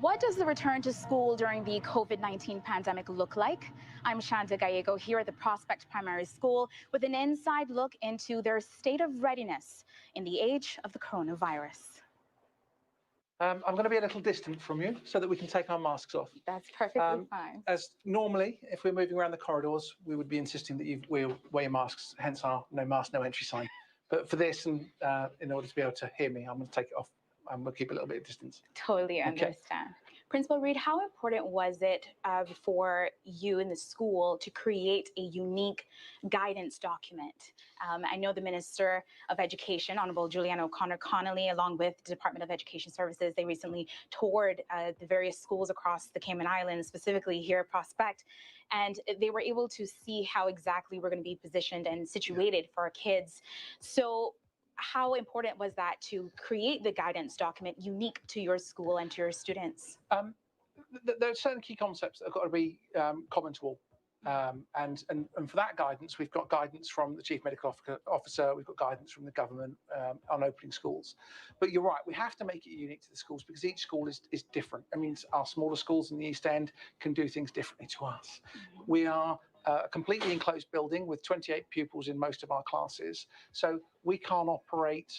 What does the return to school during the COVID-19 pandemic look like? I'm Shanta Gallego here at the Prospect Primary School with an inside look into their state of readiness in the age of the coronavirus. I'm going to be a little distant from you so that we can take our masks off. That's perfectly fine. As normally, if we're moving around the corridors, we would be insisting that you wear your masks, hence our no mask, no entry sign. But for this, and in order to be able to hear me, I'm going to take it off. I'm going to keep a little bit of distance. Totally understand. Principal Reed, how important was it for you in the school to create a unique guidance document? I know the Minister of Education, Honorable Juliana O'Connor Connolly, along with the Department of Education Services, they recently toured the various schools across the Cayman Islands, specifically here at Prospect, and they were able to see how exactly we're going to be positioned and situated for our kids. So how important was that to create the guidance document unique to your school and to your students? There are certain key concepts that have got to be common to all. And for that guidance, we've got guidance from the Chief Medical Officer, we've got guidance from the government on opening schools. But you're right, we have to make it unique to the schools because each school is different. I mean, our smaller schools in the East End can do things differently to us. We are a completely enclosed building with 28 pupils in most of our classes. So we can't operate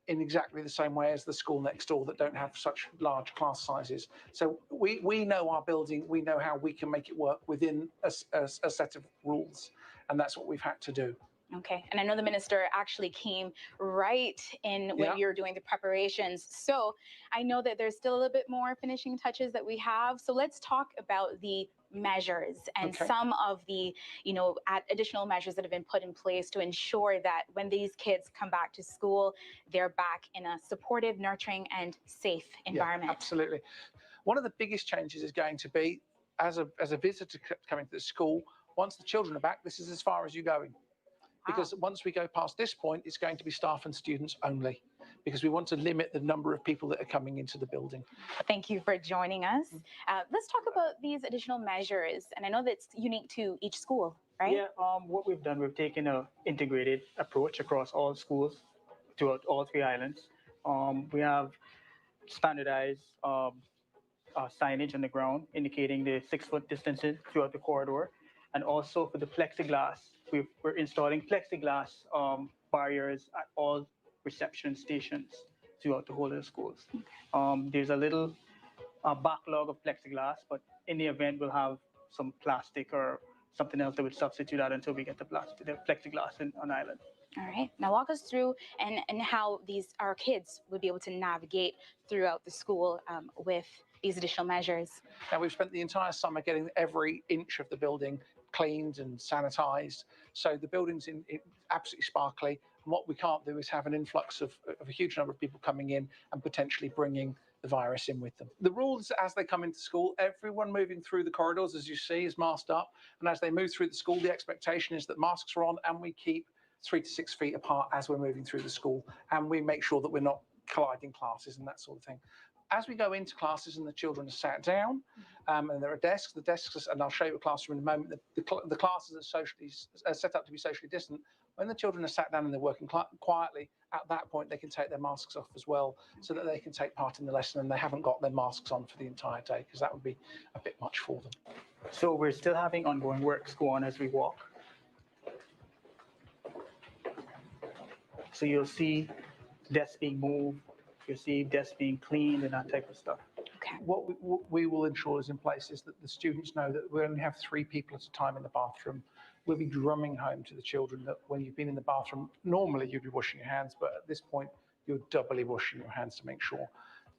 in exactly the same way as the school next door that don't have such large class sizes. So we know our building, we know how we can make it work within a set of rules, and that's what we've had to do. Okay, and I know the minister actually came right in when you were doing the preparations. So I know that there's still a little bit more finishing touches that we have. So let's talk about the measures and some of the, additional measures that have been put in place to ensure that when these kids come back to school, they're back in a supportive, nurturing, and safe environment. Yeah, absolutely. One of the biggest changes is going to be, as a visitor coming to the school, once the children are back, this is as far as you're going. Because once we go past this point, it's going to be staff and students only, because we want to limit the number of people that are coming into the building. Thank you for joining us. Let's talk about these additional measures. And I know that's unique to each school, right? Yeah, what we've done, we've taken an integrated approach across all schools throughout all 3 islands. We have standardized signage on the ground indicating the 6-foot distances throughout the corridor. And also for the plexiglass, we're installing plexiglass barriers at all reception stations throughout the whole of the schools. There's a little backlog of plexiglass, but in the event we'll have some plastic or something else that would substitute that until we get the plexiglass on island. All right, now walk us through and how our kids would be able to navigate throughout the school with these additional measures. And we've spent the entire summer getting every inch of the building cleaned and sanitized. So the building's absolutely sparkly. And what we can't do is have an influx of a huge number of people coming in and potentially bringing the virus in with them. The rules as they come into school, everyone moving through the corridors, as you see, is masked up. And as they move through the school, the expectation is that masks are on and we keep 3 to 6 feet apart as we're moving through the school. And we make sure that we're not colliding classes and that sort of thing. As we go into classes and the children are sat down, and there are desks, and I'll show you a classroom in a moment, the classes are set up to be socially distant. When the children are sat down and they're working quietly, at that point they can take their masks off as well, so that they can take part in the lesson and they haven't got their masks on for the entire day, because that would be a bit much for them. So we're still having ongoing works go on as we walk. So you'll see desks being moved, you'll see desks being cleaned and that type of stuff. Okay. What we will ensure is in place is that the students know that we only have 3 people at a time in the bathroom. We'll be drumming home to the children that when you've been in the bathroom, normally you'd be washing your hands, but at this point, you're doubly washing your hands to make sure.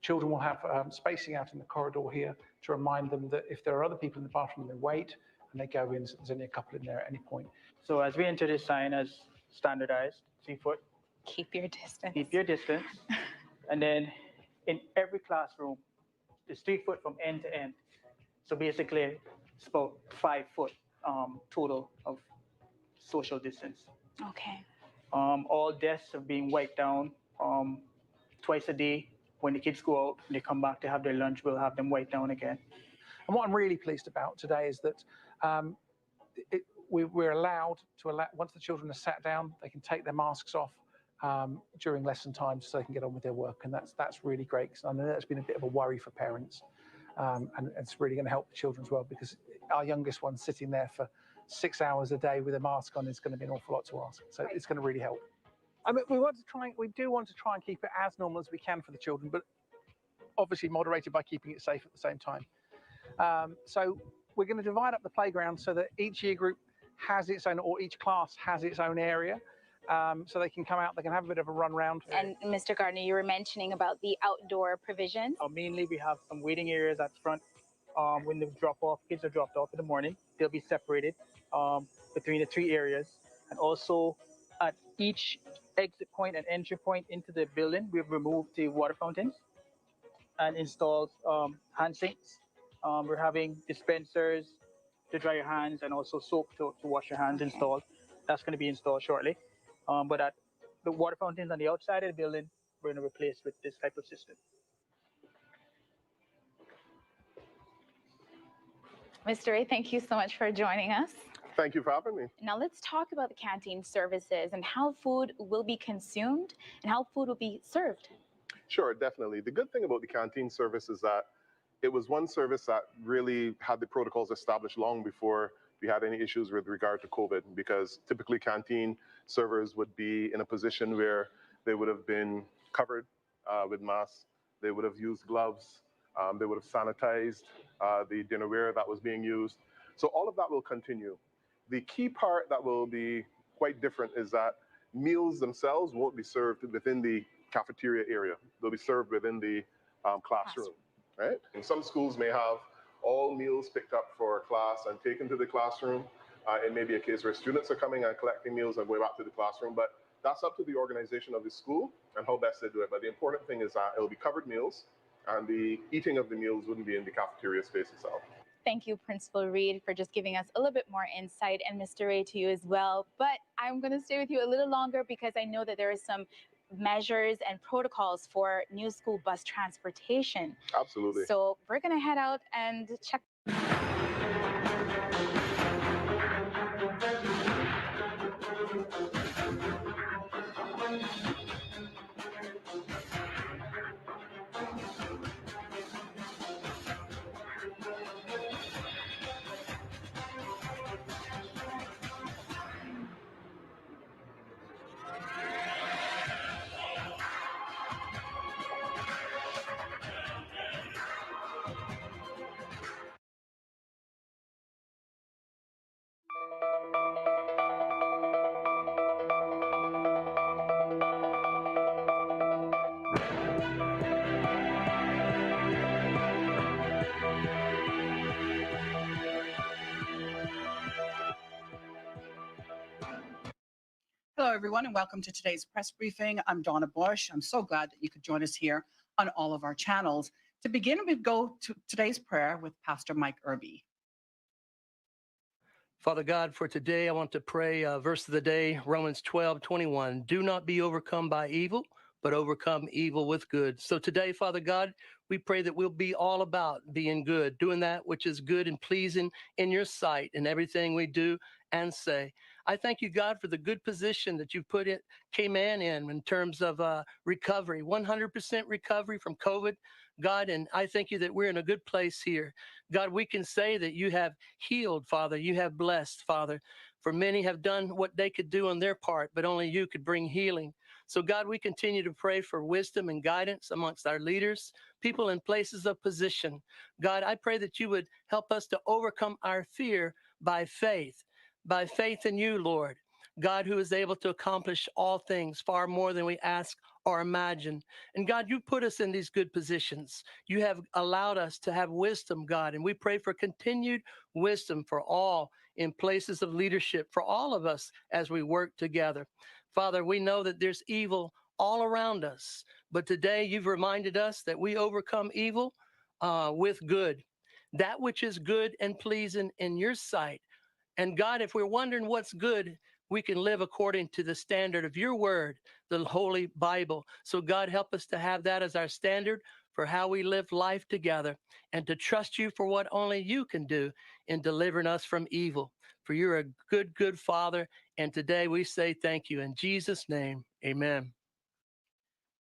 Children will have spacing out in the corridor here to remind them that if there are other people in the bathroom, they wait and they go in, so there's only a couple in there at any point. So as we enter this sign as standardized, 3 foot. Keep your distance. Keep your distance. And then in every classroom, it's 3 foot from end to end. So basically, it's about 5 foot total of social distance. Okay. All desks are being wiped down twice a day. When the kids go out, they come back to have their lunch, we'll have them wiped down again. And what I'm really pleased about today is that we're allowed to once the children are sat down, they can take their masks off during lesson time so they can get on with their work, and that's really great, because I know that's been a bit of a worry for parents. And it's really going to help the children as well, because our youngest one sitting there for 6 hours a day with a mask on is going to be an awful lot to ask. So it's going to really help. I mean, we do want to try and keep it as normal as we can for the children, but obviously moderated by keeping it safe at the same time. So we're going to divide up the playground so that each year group has its own, or each class has its own area. So they can come out, they can have a bit of a run round. And Mr. Gardner, you were mentioning about the outdoor provisions. Mainly, we have some waiting areas at front. When the kids are dropped off in the morning, they'll be separated between the three areas. And also, at each exit point and entry point into the building, we've removed the water fountains and installed hand sinks. We're having dispensers to dry your hands and also soap to wash your hands installed. That's going to be installed shortly. But at the water fountains on the outside of the building, we're going to replace with this type of system. Mr. Ray, thank you so much for joining us. Thank you for having me. Now let's talk about the canteen services and how food will be consumed and how food will be served. Sure, definitely. The good thing about the canteen service is that it was one service that really had the protocols established long before we had any issues with regard to COVID, because typically canteen servers would be in a position where they would have been covered with masks, they would have used gloves, they would have sanitized the dinnerware that was being used. So all of that will continue. The key part that will be quite different is that meals themselves won't be served within the cafeteria area. They'll be served within the classroom, right? And some schools may have all meals picked up for class and taken to the classroom. It may be a case where students are coming and collecting meals and going back to the classroom, but that's up to the organization of the school and how best they do it. But the important thing is that it'll be covered meals, and the eating of the meals wouldn't be in the cafeteria space itself. Thank you, Principal Reed, for just giving us a little bit more insight, and Mr. Ray to you as well. But I'm going to stay with you a little longer because I know that there is some measures and protocols for new school bus transportation. Absolutely. So we're going to head out and check. Hello, everyone, and welcome to today's press briefing. I'm Donna Bush. I'm so glad that you could join us here on all of our channels. To begin, we go to today's prayer with Pastor Mike Irby. Father God, for today, I want to pray verse of the day, Romans 12:21. Do not be overcome by evil, but overcome evil with good. So today, Father God, we pray that we'll be all about being good, doing that which is good and pleasing in your sight in everything we do and say. I thank you, God, for the good position that you put it, K-Man in terms of recovery, 100% recovery from COVID, God. And I thank you that we're in a good place here. God, we can say that you have healed, Father. You have blessed, Father. For many have done what they could do on their part, but only you could bring healing. So, God, we continue to pray for wisdom and guidance amongst our leaders, people in places of position. God, I pray that you would help us to overcome our fear by faith in you, Lord. God, who is able to accomplish all things far more than we ask or imagine. And God, you put us in these good positions. You have allowed us to have wisdom, God, and we pray for continued wisdom for all in places of leadership, for all of us as we work together. Father, we know that there's evil all around us, but today you've reminded us that we overcome evil with good, that which is good and pleasing in your sight. And God, if we're wondering what's good, we can live according to the standard of your word, the Holy Bible. So God, help us to have that as our standard for how we live life together and to trust you for what only you can do in delivering us from evil. For you're a good, good Father. And today we say thank you. In Jesus' name, amen.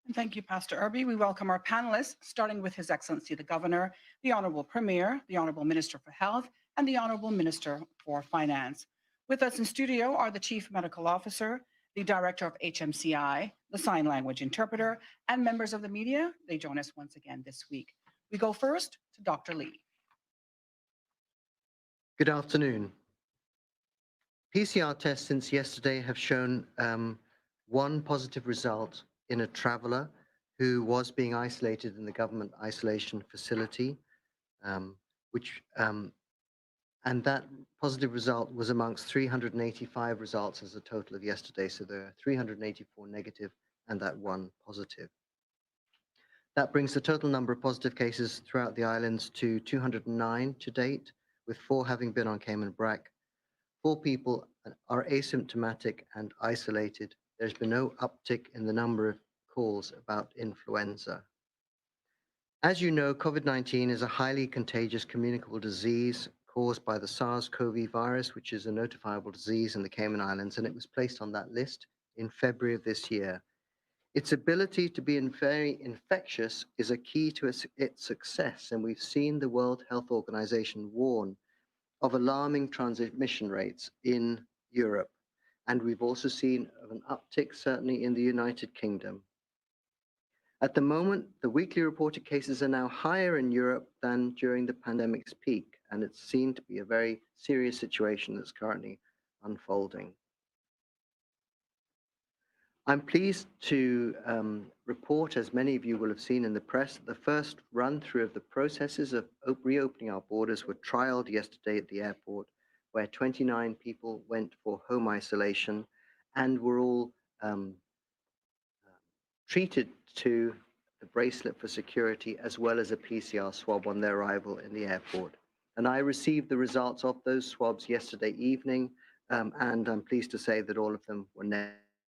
And thank you, Pastor Irby. We welcome our panelists, starting with His Excellency the Governor, the Honorable Premier, the Honorable Minister for Health, and the Honorable Minister for Finance. With us in studio are the Chief Medical Officer, the Director of HMCI, the Sign Language Interpreter, and members of the media. They join us once again this week. We go first to Dr. Lee. Good afternoon. PCR tests since yesterday have shown one positive result in a traveler who was being isolated in the government isolation facility, and that positive result was amongst 385 results as a total of yesterday. So there are 384 negative and that one positive. That brings the total number of positive cases throughout the islands to 209 to date, with 4 having been on Cayman Brac. 4 people are asymptomatic and isolated. There's been no uptick in the number of calls about influenza. As you know, COVID-19 is a highly contagious communicable disease caused by the SARS-CoV virus, which is a notifiable disease in the Cayman Islands, and it was placed on that list in February of this year. Its ability to be very infectious is a key to its success, and we've seen the World Health Organization warn of alarming transmission rates in Europe. And we've also seen an uptick, certainly in the United Kingdom. At the moment, the weekly reported cases are now higher in Europe than during the pandemic's peak, and it's seen to be a very serious situation that's currently unfolding. I'm pleased to report, as many of you will have seen in the press, that the first run-through of the processes of reopening our borders were trialed yesterday at the airport, where 29 people went for home isolation and were all treated to the bracelet for security as well as a PCR swab on their arrival in the airport. And I received the results of those swabs yesterday evening, and I'm pleased to say that all of them were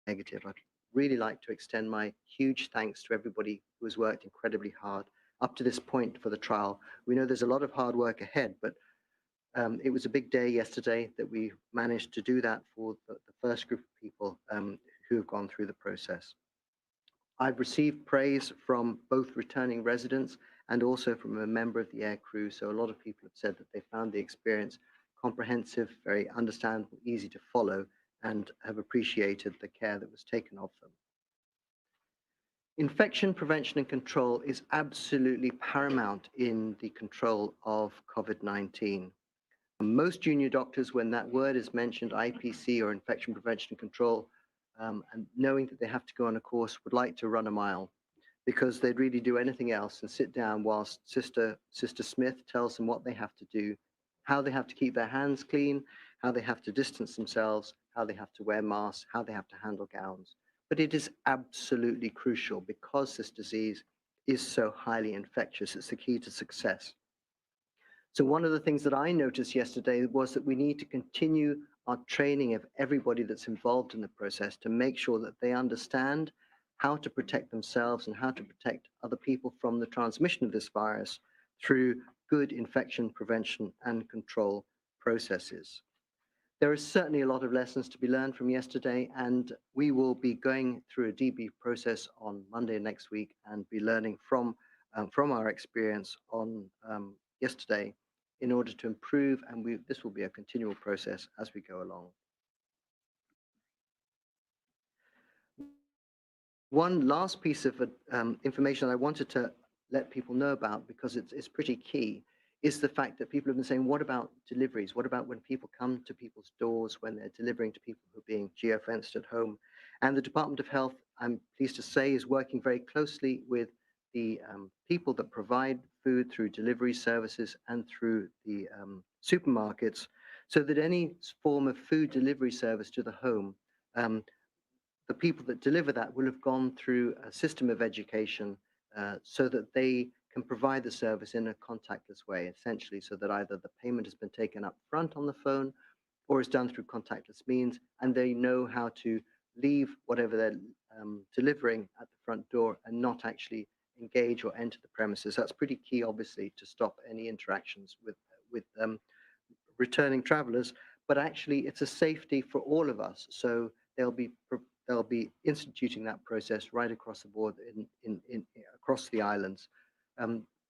negative. I'd really like to extend my huge thanks to everybody who has worked incredibly hard up to this point for the trial. We know there's a lot of hard work ahead, but it was a big day yesterday that we managed to do that for the first group of people who have gone through the process. I've received praise from both returning residents and also from a member of the air crew. So a lot of people have said that they found the experience comprehensive, very understandable, easy to follow, and have appreciated the care that was taken of them. Infection prevention and control is absolutely paramount in the control of COVID-19. Most junior doctors, when that word is mentioned, IPC or infection prevention and control, and knowing that they have to go on a course, would like to run a mile, because they'd really do anything else and sit down whilst Sister Smith tells them what they have to do, how they have to keep their hands clean, how they have to distance themselves, how they have to wear masks, how they have to handle gowns. But it is absolutely crucial because this disease is so highly infectious. It's the key to success. So one of the things that I noticed yesterday was that we need to continue our training of everybody that's involved in the process to make sure that they understand how to protect themselves and how to protect other people from the transmission of this virus through good infection prevention and control processes. There is certainly a lot of lessons to be learned from yesterday, and we will be going through a debrief process on Monday next week and be learning from our experience on yesterday in order to improve, and this will be a continual process as we go along. One last piece of information I wanted to let people know about, because it's pretty key, is the fact that people have been saying, what about deliveries? What about when people come to people's doors, when they're delivering to people who are being geofenced at home? And the Department of Health, I'm pleased to say, is working very closely with the people that provide food through delivery services and through the supermarkets, so that any form of food delivery service to the home, the people that deliver that will have gone through a system of education so that they can provide the service in a contactless way, essentially, so that either the payment has been taken up front on the phone or is done through contactless means, and they know how to leave whatever they're delivering at the front door and not actually engage or enter the premises. That's pretty key, obviously, to stop any interactions with returning travelers, but actually it's a safety for all of us. So they'll be they'll be instituting that process right across the board across the islands.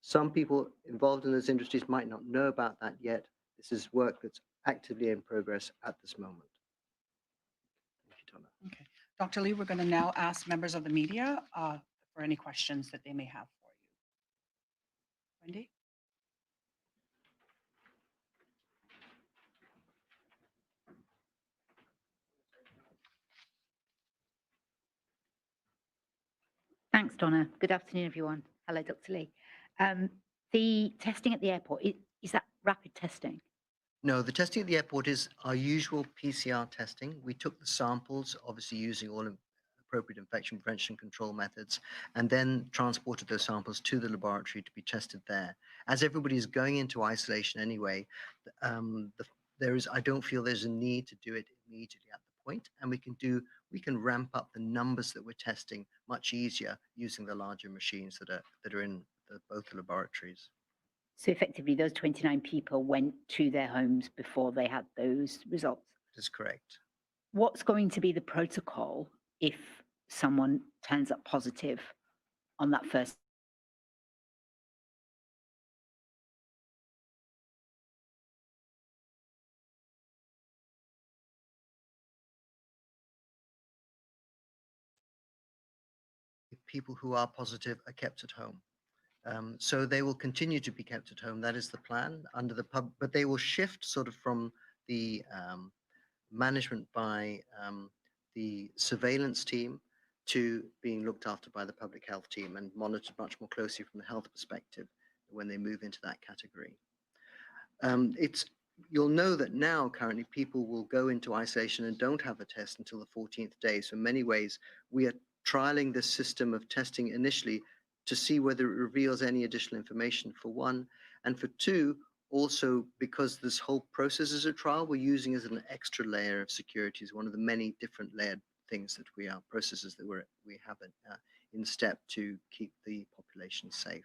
Some people involved in those industries might not know about that yet. This is work that's actively in progress at this moment. Thank you, Donna. Okay. Dr. Lee, we're going to now ask members of the media for any questions that they may have for you. Wendy? Thanks, Donna. Good afternoon, everyone. Hello, Dr. Lee. The testing at the airport, is that rapid testing? No, the testing at the airport is our usual PCR testing. We took the samples, obviously using all appropriate infection prevention and control methods, and then transported those samples to the laboratory to be tested there. As everybody is going into isolation anyway, I don't feel there's a need to do it immediately at the point, and we can ramp up the numbers that we're testing much easier using the larger machines that are in both the laboratories. So effectively, those 29 people went to their homes before they had those results? That's correct. What's going to be the protocol if someone turns up positive on that first? People who are positive are kept at home. So they will continue to be kept at home. That is the plan under the but they will shift sort of from the management by the surveillance team to being looked after by the public health team and monitored much more closely from the health perspective when they move into that category. You'll know that now currently people will go into isolation and don't have a test until the 14th day. So in many ways, we are trialing this system of testing initially to see whether it reveals any additional information, for one, and for two, also because this whole process is a trial, we're using as an extra layer of security, as one of the many different layered things that processes that we have in STEP to keep the population safe.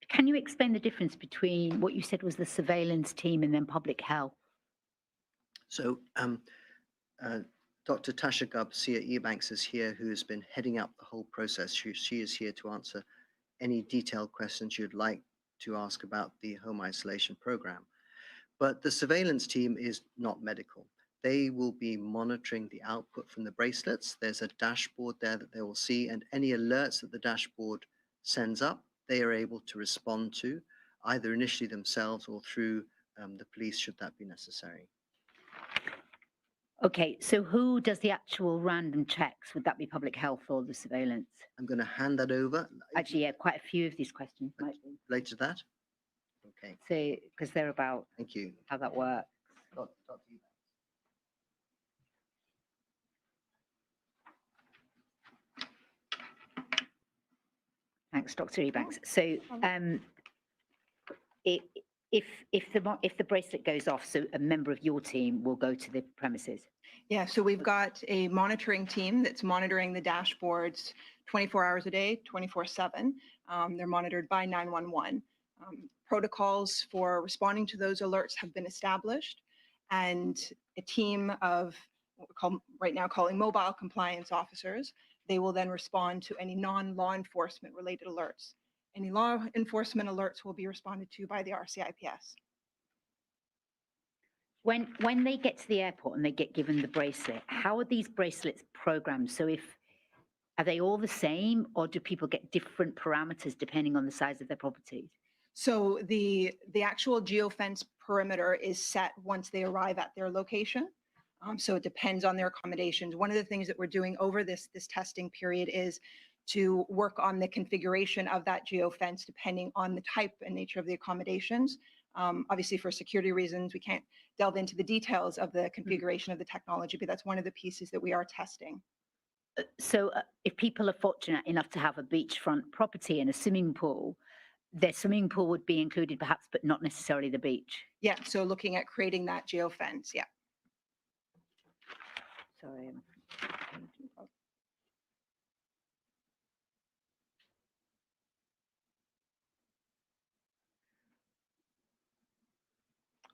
Can you explain the difference between what you said was the surveillance team and then public health? So Dr. Tasha Garcia Ebanks is here, who has been heading up the whole process. She is here to answer any detailed questions you'd like to ask about the home isolation program. But the surveillance team is not medical. They will be monitoring the output from the bracelets. There's a dashboard there that they will see, and any alerts that the dashboard sends up, they are able to respond to, either initially themselves or through the police, should that be necessary. Okay, so who does the actual random checks? Would that be public health or the surveillance? I'm going to hand that over. Actually, yeah, quite a few of these questions might be. Related to that? Okay. So, because they're about Thank you. how that works. Dr. Thanks, Dr. Ebanks. So, if the bracelet goes off, so a member of your team will go to the premises? Yeah, so we've got a monitoring team that's monitoring the dashboards 24 hours a day, 24/7. They're monitored by 911. Protocols for responding to those alerts have been established, and a team of what we're right now calling mobile compliance officers, they will then respond to any non-law enforcement related alerts. Any law enforcement alerts will be responded to by the RCIPS. When they get to the airport and they get given the bracelet, how are these bracelets programmed? So are they all the same, or do people get different parameters depending on the size of their properties? So the actual geofence perimeter is set once they arrive at their location. So it depends on their accommodations. One of the things that we're doing over this testing period is to work on the configuration of that geofence depending on the type and nature of the accommodations. Obviously, for security reasons, we can't delve into the details of the configuration of the technology, but that's one of the pieces that we are testing. So if people are fortunate enough to have a beachfront property and a swimming pool, their swimming pool would be included perhaps, but not necessarily the beach? Yeah, so looking at creating that geofence, yeah. Sorry.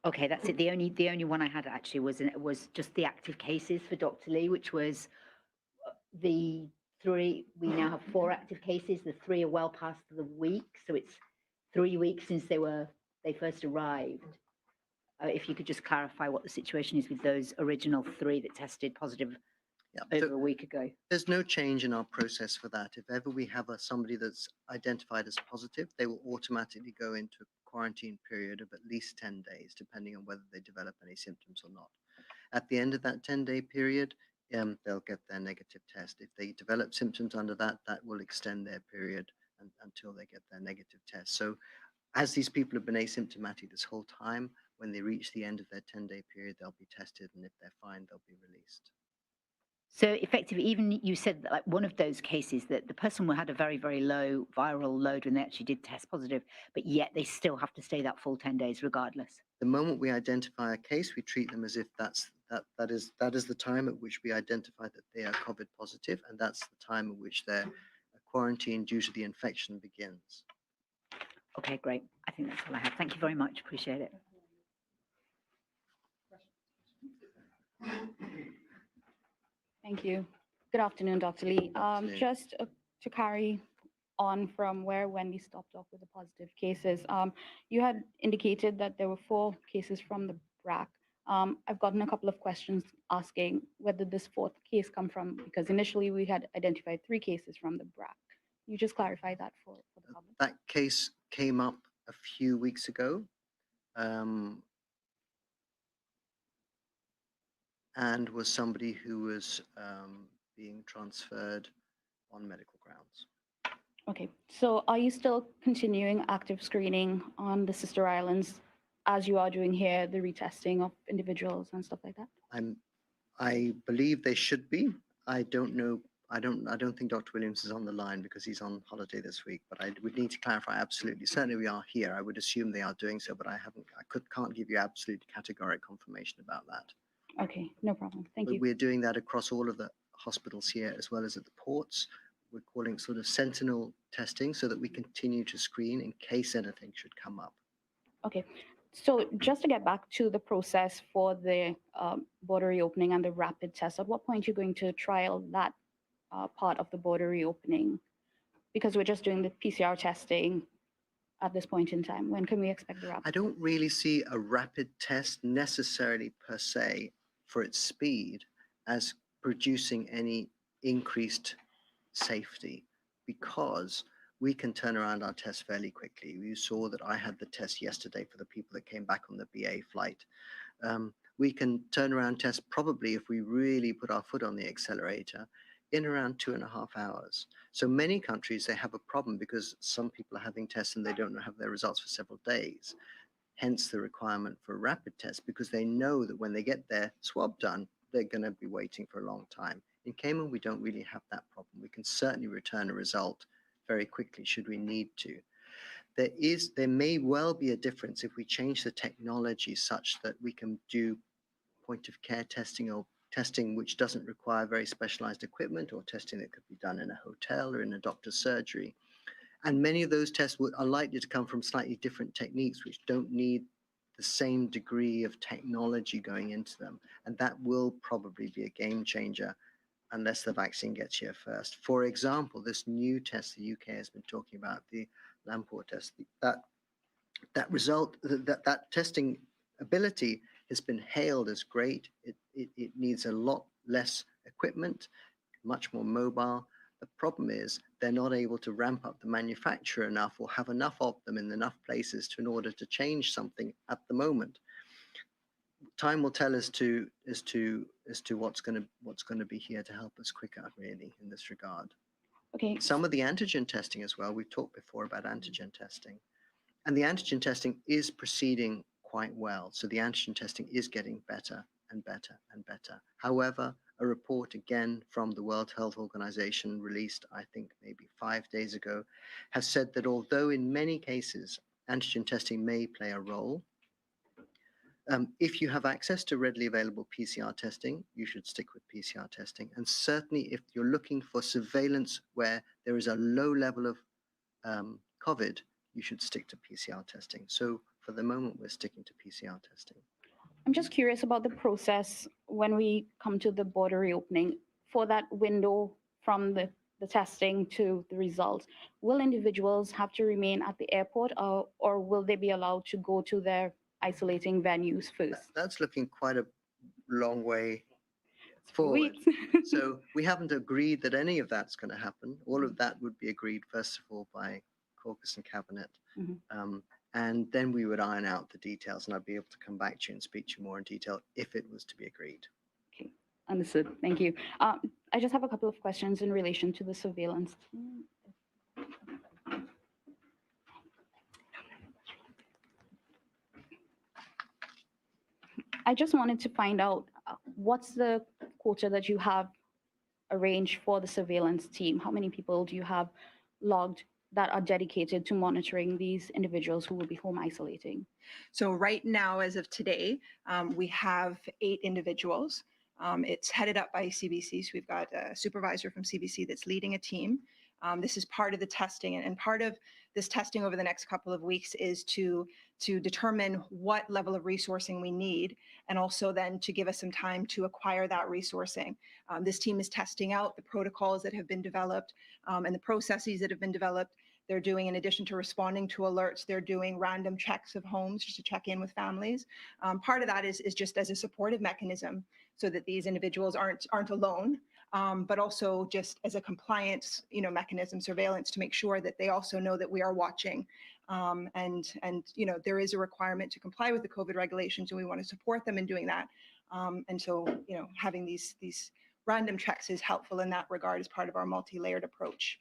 Okay, that's it. The only one I had actually was just the active cases for Dr. Lee, which was the three, we now have 4 active cases. The 3 are well past the week, so it's 3 weeks since they first arrived. If you could just clarify what the situation is with those original 3 that tested positive over a week ago. There's no change in our process for that. If ever we have somebody that's identified as positive, they will automatically go into a quarantine period of at least 10 days, depending on whether they develop any symptoms or not. At the end of that 10-day period, they'll get their negative test. If they develop symptoms under that, that will extend their period until they get their negative test. So as these people have been asymptomatic this whole time, when they reach the end of their 10-day period, they'll be tested, and if they're fine, they'll be released. So effectively, even you said that like one of those cases that the person had a very, very low viral load when they actually did test positive, but yet they still have to stay that full 10 days regardless. The moment we identify a case, we treat them as if that is the time at which we identify that they are COVID positive, and that's the time at which their quarantine due to the infection begins. Okay, great. I think that's all I have. Thank you very much. Appreciate it. Thank you. Good afternoon, Dr. Lee. Just to carry on from where Wendy stopped off with the positive cases, you had indicated that there were 4 cases from the BRAC. I've gotten a couple of questions asking whether this 4th case come from, because initially we had identified 3 cases from the BRAC. Can you just clarify that for the public? That case came up a few weeks ago. And was somebody who was being transferred on medical grounds. Okay, so are you still continuing active screening on the sister islands as you are doing here, the retesting of individuals and stuff like that? I believe they should be. I don't know. I don't think Dr. Williams is on the line because he's on holiday this week, but I would need to clarify absolutely. Certainly we are here. I would assume they are doing so, but can't give you absolute categoric confirmation about that. Okay, no problem. Thank you. We're doing that across all of the hospitals here as well as at the ports. We're calling sort of sentinel testing so that we continue to screen in case anything should come up. Okay, so just to get back to the process for the border reopening and the rapid test, at what point are you going to trial that part of the border reopening? Because we're just doing the PCR testing at this point in time. When can we expect the rapid? I don't really see a rapid test necessarily per se for its speed as producing any increased safety, because we can turn around our tests fairly quickly. You saw that I had the test yesterday for the people that came back on the BA flight. We can turn around tests probably, if we really put our foot on the accelerator, in around 2.5 hours. So many countries, they have a problem because some people are having tests and they don't have their results for several days. Hence the requirement for a rapid test, because they know that when they get their swab done, they're going to be waiting for a long time. In Cayman, we don't really have that problem. We can certainly return a result very quickly should we need to. There may well be a difference if we change the technology such that we can do point of care testing, or testing which doesn't require very specialized equipment, or testing that could be done in a hotel or in a doctor's surgery. And many of those tests are likely to come from slightly different techniques which don't need the same degree of technology going into them. And that will probably be a game changer unless the vaccine gets here first. For example, this new test the UK has been talking about, the Lamport test, that testing ability has been hailed as great. It needs a lot less equipment, much more mobile. The problem is they're not able to ramp up the manufacturer enough or have enough of them in enough places in order to change something at the moment. Time will tell as to what's going to be here to help us quicker, really, in this regard. Okay. Some of the antigen testing as well. We've talked before about antigen testing, and the antigen testing is proceeding quite well. So the antigen testing is getting better and better and better. However, a report again from the World Health Organization released, I think maybe 5 days ago, has said that although in many cases antigen testing may play a role, if you have access to readily available PCR testing, you should stick with PCR testing. And certainly if you're looking for surveillance where there is a low level of COVID, you should stick to PCR testing. So for the moment, we're sticking to PCR testing. I'm just curious about the process when we come to the border reopening. For that window from the testing to the results, will individuals have to remain at the airport, or will they be allowed to go to their isolating venues first? That's looking quite a long way Few forward. weeks. So we haven't agreed that any of that's going to happen. All of that would be agreed, first of all, by caucus and cabinet. And then we would iron out the details, and I'd be able to come back to you and speak to you more in detail if it was to be agreed. Okay, understood. Thank you. I just have a couple of questions in relation to the surveillance. I just wanted to find out what's the quota that you have arranged for the surveillance team? How many people do you have logged that are dedicated to monitoring these individuals who will be home isolating? So right now, as of today, we have 8 individuals. It's headed up by CBC. So we've got a supervisor from CBC that's leading a team. This is part of the testing, and part of this testing over the next couple of weeks is to determine what level of resourcing we need, and also then to give us some time to acquire that resourcing. This team is testing out the protocols that have been developed and the processes that have been developed. They're doing, in addition to responding to alerts, they're doing random checks of homes just to check in with families. Part of that is just as a supportive mechanism so that these individuals aren't alone, but also just as a compliance, mechanism, surveillance, to make sure that they also know that we are watching. And there is a requirement to comply with the COVID regulations, and we want to support them in doing that. And so, having these random checks is helpful in that regard as part of our multi-layered approach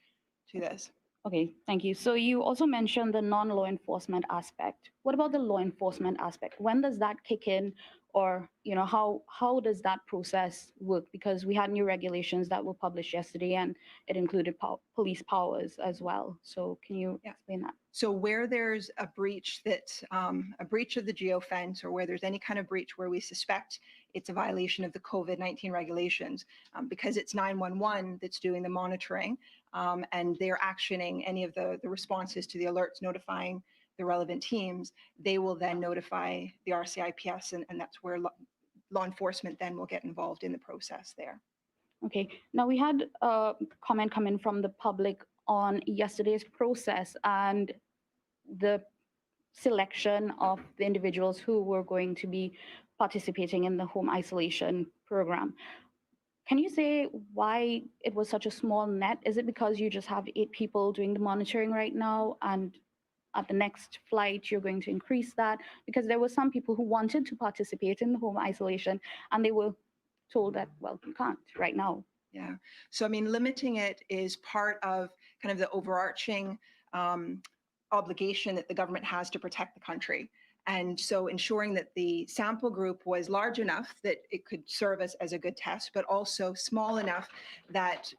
to this. Okay, thank you. So you also mentioned the non-law enforcement aspect. What about the law enforcement aspect? When does that kick in, or how does that process work? Because we had new regulations that were published yesterday, and it included police powers as well. So can you explain that? So where there's a breach a breach of the geofence, or where there's any kind of breach where we suspect it's a violation of the COVID-19 regulations, because it's 911 that's doing the monitoring, and they're actioning any of the responses to the alerts, notifying the relevant teams, they will then notify the RCIPS, and that's where law enforcement then will get involved in the process there. Okay, now we had a comment come in from the public on yesterday's process and the selection of the individuals who were going to be participating in the home isolation program. Can you say why it was such a small net? Is it because you just have 8 people doing the monitoring right now, and at the next flight you're going to increase that? Because there were some people who wanted to participate in the home isolation, and they were told that, well, you can't right now. Yeah. So, I mean, limiting it is part of kind of the overarching obligation that the government has to protect the country. And so ensuring that the sample group was large enough that it could serve as a good test, but also small enough that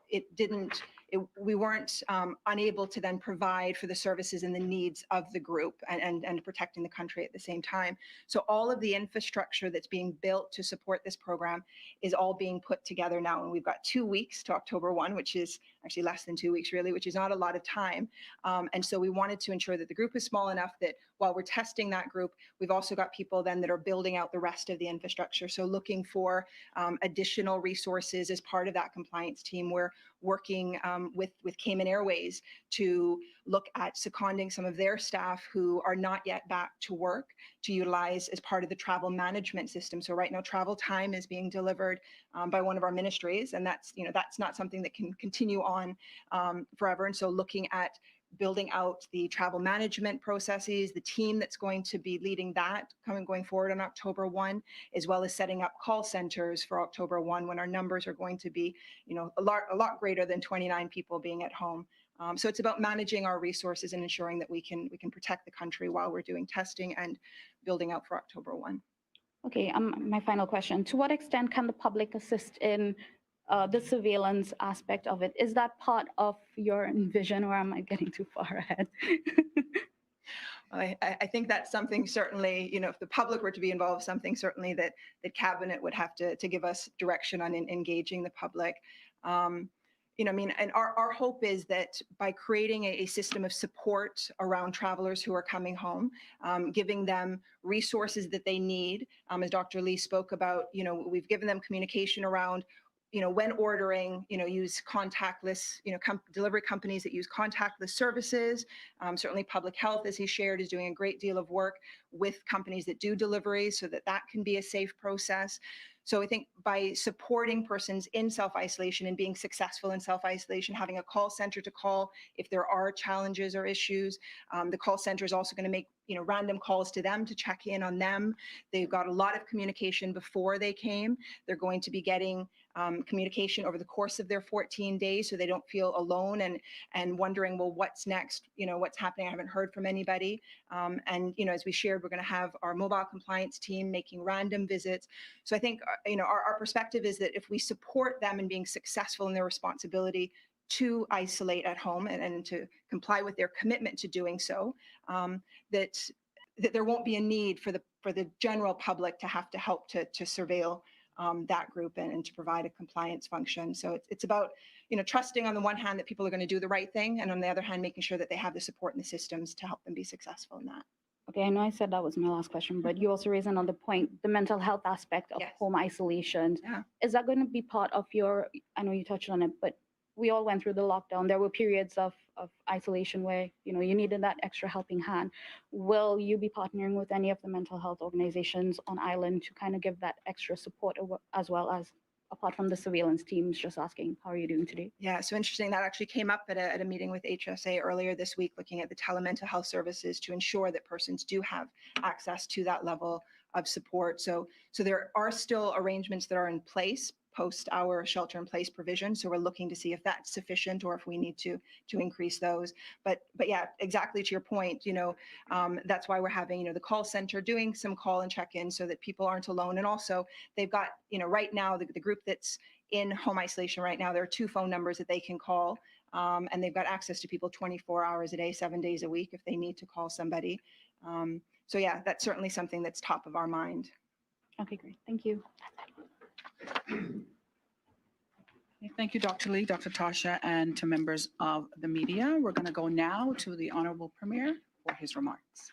we weren't unable to then provide for the services and the needs of the group, and protecting the country at the same time. So all of the infrastructure that's being built to support this program is all being put together now. And we've got 2 weeks to October 1, which is actually less than 2 weeks really, which is not a lot of time. And so we wanted to ensure that the group is small enough that while we're testing that group, we've also got people then that are building out the rest of the infrastructure. So looking for additional resources as part of that compliance team. We're working with Cayman Airways to look at seconding some of their staff who are not yet back to work to utilize as part of the travel management system. So right now, travel time is being delivered by one of our ministries, and that's not something that can continue on forever. And so looking at building out the travel management processes, the team that's going to be leading that going forward on October 1, as well as setting up call centers for October 1 when our numbers are going to be, a lot greater than 29 people being at home. So it's about managing our resources and ensuring that we can protect the country while we're doing testing and building out for October 1. Okay, my final question. To what extent can the public assist in the surveillance aspect of it? Is that part of your vision, or am I getting too far ahead? I think that's something certainly, if the public were to be involved, something certainly that Cabinet would have to give us direction on engaging the public. And our hope is that by creating a system of support around travelers who are coming home, giving them resources that they need, as Dr. Lee spoke about, we've given them communication around when ordering, use contactless, delivery companies that use contactless services. Certainly public health, as he shared, is doing a great deal of work with companies that do deliveries so that that can be a safe process. So I think by supporting persons in self-isolation and being successful in self-isolation, having a call center to call if there are challenges or issues, the call center is also going to make random calls to them to check in on them. They've got a lot of communication before they came. They're going to be getting communication over the course of their 14 days so they don't feel alone and wondering, well, what's next? What's happening? I haven't heard from anybody. And as we shared, we're going to have our mobile compliance team making random visits. So I think, our perspective is that if we support them in being successful in their responsibility to isolate at home and to comply with their commitment to doing so, that there won't be a need for the general public to have to help to surveil that group and to provide a compliance function. So it's about trusting on the one hand that people are going to do the right thing, and on the other hand making sure that they have the support and the systems to help them be successful in that. Okay, I know I said that was my last question, but you also raised another point, the mental health aspect of Yes. home isolation. Yeah. Is that going to be part of I know you touched on it, but we all went through the lockdown. There were periods of isolation where, you needed that extra helping hand. Will you be partnering with any of the mental health organizations on island to kind of give that extra support as well as, apart from the surveillance teams, just asking, how are you doing today? Yeah, so interesting. That actually came up at a meeting with HSA earlier this week, looking at the telemental health services to ensure that persons do have access to that level of support. So there are still arrangements that are in place post our shelter in place provision. So we're looking to see if that's sufficient or if we need to increase those. But yeah, exactly to your point, that's why we're having, the call center doing some call and check-in so that people aren't alone. And also they've got, right now, the group that's in home isolation right now, there are 2 phone numbers that they can call, and they've got access to people 24 hours a day, 7 days a week if they need to call somebody. So yeah, that's certainly something that's top of our mind. Okay, great. Thank you. Thank you, Dr. Lee, Dr. Tasha, and to members of the media. We're going to go now to the Honorable Premier for his remarks.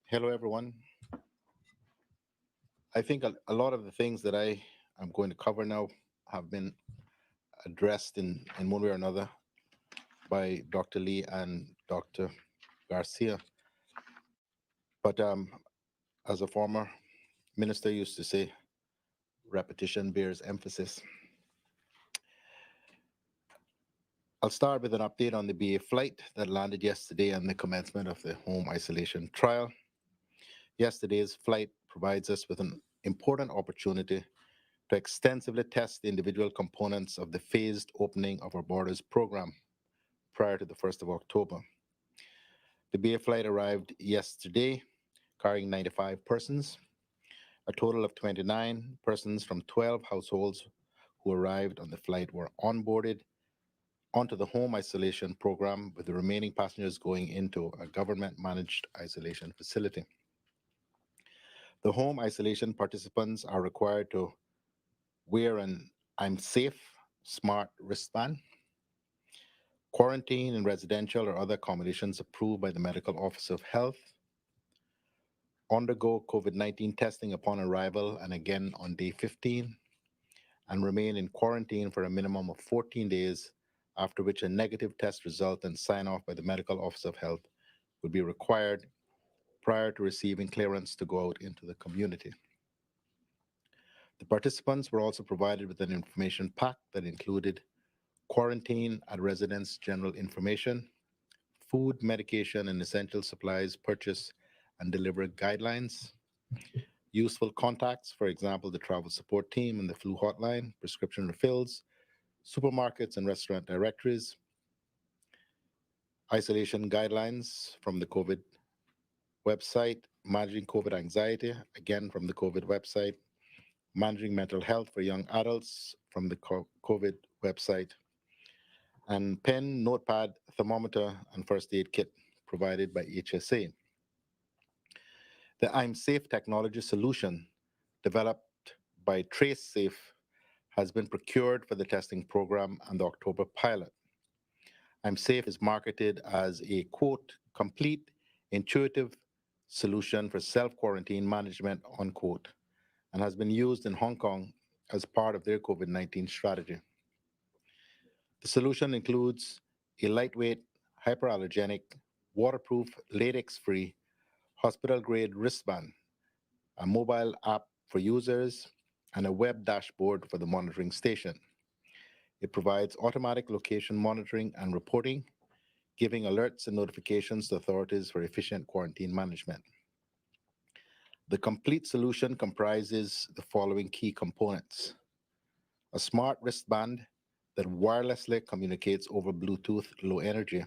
Hello, everyone. I think a lot of the things that I am going to cover now have been addressed in one way or another by Dr. Lee and Dr. Garcia. But as a former minister used to say, repetition bears emphasis. I'll start with an update on the BA flight that landed yesterday and the commencement of the home isolation trial. Yesterday's flight provides us with an important opportunity to extensively test the individual components of the phased opening of our borders program prior to the 1st of October. The BA flight arrived yesterday carrying 95 persons. A total of 29 persons from 12 households who arrived on the flight were onboarded onto the home isolation program, with the remaining passengers going into a government-managed isolation facility. The home isolation participants are required to wear an I'm Safe smart wristband, quarantine in residential or other accommodations approved by the Medical Officer of Health, undergo COVID-19 testing upon arrival and again on day 15, and remain in quarantine for a minimum of 14 days, after which a negative test result and sign-off by the Medical Officer of Health would be required prior to receiving clearance to go out into the community. The participants were also provided with an information pack that included quarantine at residence general information, food, medication, and essential supplies purchase and deliver guidelines, useful contacts, for example, the travel support team and the flu hotline, prescription refills, supermarkets and restaurant directories, isolation guidelines from the COVID website, managing COVID anxiety, again from the COVID website, managing mental health for young adults from the COVID website, and pen, notepad, thermometer, and first aid kit provided by HSA. The I'm Safe technology solution developed by TraceSafe has been procured for the testing program and the October pilot. I'm Safe is marketed as a, quote, complete, intuitive solution for self-quarantine management, unquote, and has been used in Hong Kong as part of their COVID-19 strategy. The solution includes a lightweight, hyperallergenic, waterproof, latex-free, hospital-grade wristband, a mobile app for users, and a web dashboard for the monitoring station. It provides automatic location monitoring and reporting, giving alerts and notifications to authorities for efficient quarantine management. The complete solution comprises the following key components: a smart wristband that wirelessly communicates over Bluetooth Low Energy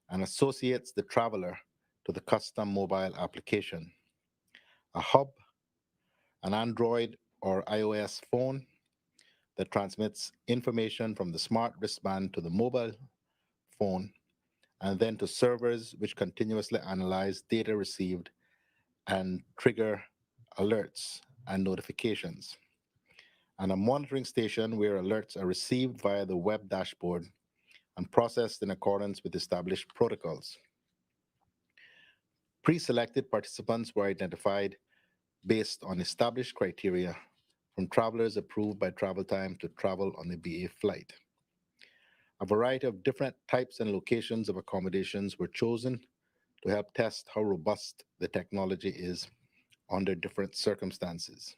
and associates the traveler to the custom mobile application, a hub, an Android or iOS phone that transmits information from the smart wristband to the mobile phone and then to servers which continuously analyze data received and trigger alerts and notifications, and a monitoring station where alerts are received via the web dashboard and processed in accordance with established protocols. Pre-selected participants were identified based on established criteria from travelers approved by Travel Time to travel on the BA flight. A variety of different types and locations of accommodations were chosen to help test how robust the technology is under different circumstances.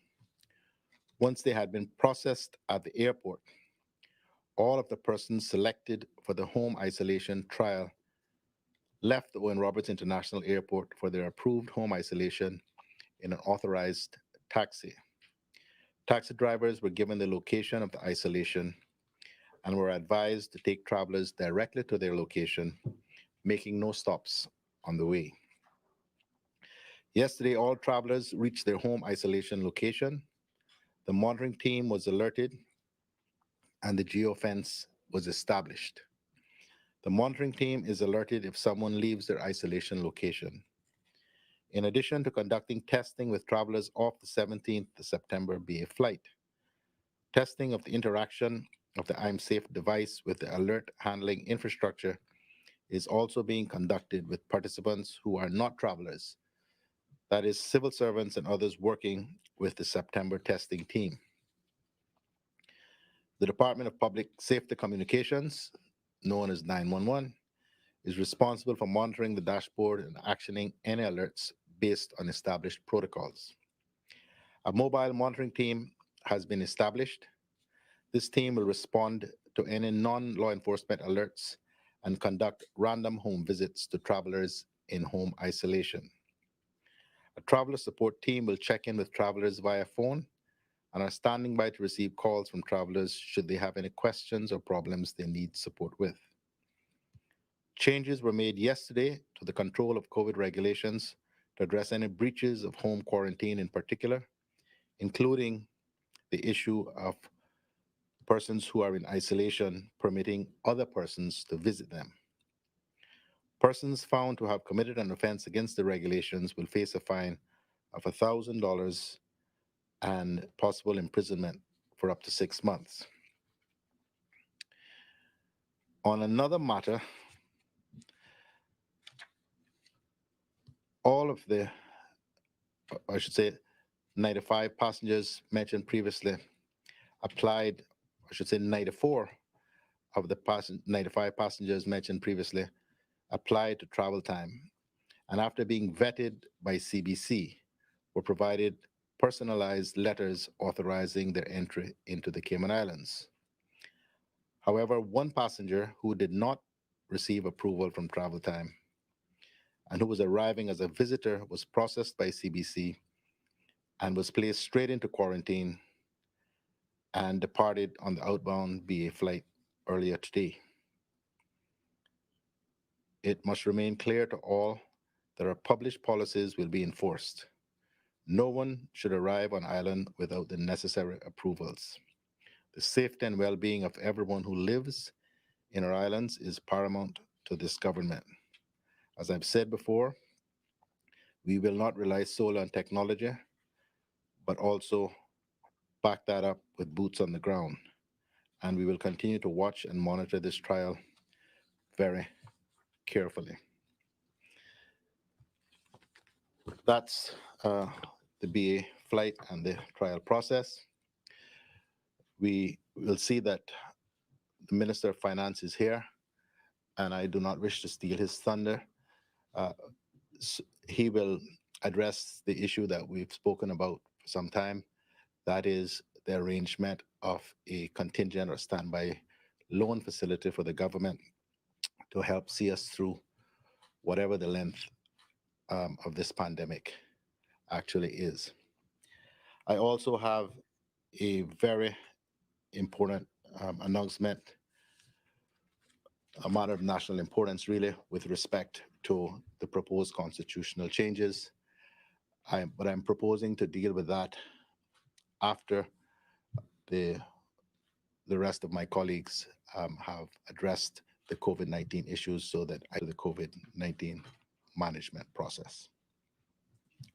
Once they had been processed at the airport, all of the persons selected for the home isolation trial left the Owen Roberts International Airport for their approved home isolation in an authorized taxi. Taxi drivers were given the location of the isolation and were advised to take travelers directly to their location, making no stops on the way. Yesterday, all travelers reached their home isolation location. The monitoring team was alerted and the geofence was established. The monitoring team is alerted if someone leaves their isolation location. In addition to conducting testing with travelers off the 17th September BA flight, testing of the interaction of the I'm Safe device with the alert handling infrastructure is also being conducted with participants who are not travelers, that is, civil servants and others working with the September testing team. The Department of Public Safety Communications, known as 911, is responsible for monitoring the dashboard and actioning any alerts based on established protocols. A mobile monitoring team has been established. This team will respond to any non-law enforcement alerts and conduct random home visits to travelers in home isolation. A traveler support team will check in with travelers via phone and are standing by to receive calls from travelers should they have any questions or problems they need support with. Changes were made yesterday to the control of COVID regulations to address any breaches of home quarantine in particular, including the issue of persons who are in isolation permitting other persons to visit them. Persons found to have committed an offense against the regulations will face a fine of $1,000 and possible imprisonment for up to 6 months. On another matter, all of the, I should say, 95 passengers mentioned previously applied, I should say 94 of the 95 passengers mentioned previously applied to Travel Time, and after being vetted by CBC, were provided personalized letters authorizing their entry into the Cayman Islands. However, one passenger who did not receive approval from Travel Time and who was arriving as a visitor was processed by CBC and was placed straight into quarantine and departed on the outbound BA flight earlier today. It must remain clear to all that our published policies will be enforced. No one should arrive on island without the necessary approvals. The safety and well-being of everyone who lives in our islands is paramount to this government. As I've said before, we will not rely solely on technology, but also back that up with boots on the ground. And we will continue to watch and monitor this trial very carefully. That's the BA flight and the trial process. we will see that the Minister of Finance is here, and I do not wish to steal his thunder. He will address the issue that we've spoken about for some time. That is the arrangement of a contingent or standby loan facility for the government to help see us through whatever the length of this pandemic actually is. I also have a very important announcement, a matter of national importance, really, with respect to the proposed constitutional changes. But I'm proposing to deal with that after the rest of my colleagues have addressed the COVID-19 issues, so that I do the COVID-19 management process.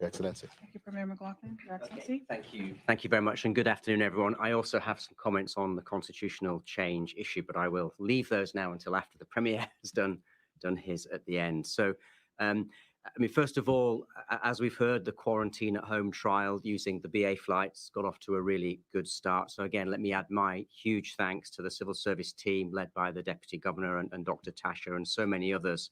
Your Excellency. Thank you, Premier McLaughlin. Your Excellency. Thank you. Thank you very much, and good afternoon, everyone. I also have some comments on the constitutional change issue, but I will leave those now until after the Premier has done his at the end. So, I mean, first of all, as we've heard, the quarantine at home trial using the BA flights got off to a really good start. So again, let me add my huge thanks to the civil service team led by the Deputy Governor and Dr. Tasha and so many others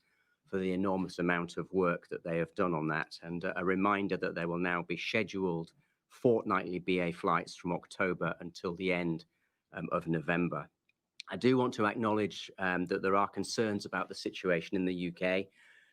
for the enormous amount of work that they have done on that. And a reminder that there will now be scheduled fortnightly BA flights from October until the end of November. I do want to acknowledge that there are concerns about the situation in the UK,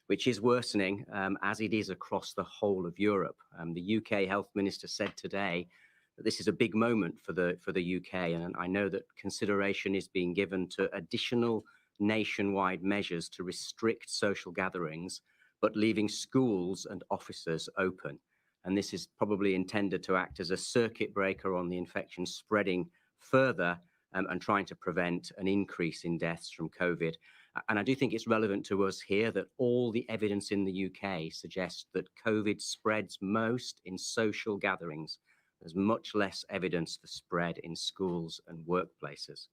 which is worsening as it is across the whole of Europe. The UK Health Minister said today that this is a big moment for the UK, and I know that consideration is being given to additional nationwide measures to restrict social gatherings, but leaving schools and offices open. And this is probably intended to act as a circuit breaker on the infection spreading further and trying to prevent an increase in deaths from COVID. And I do think it's relevant to us here that all the evidence in the UK suggests that COVID spreads most in social gatherings. There's much less evidence for spread in schools and workplaces.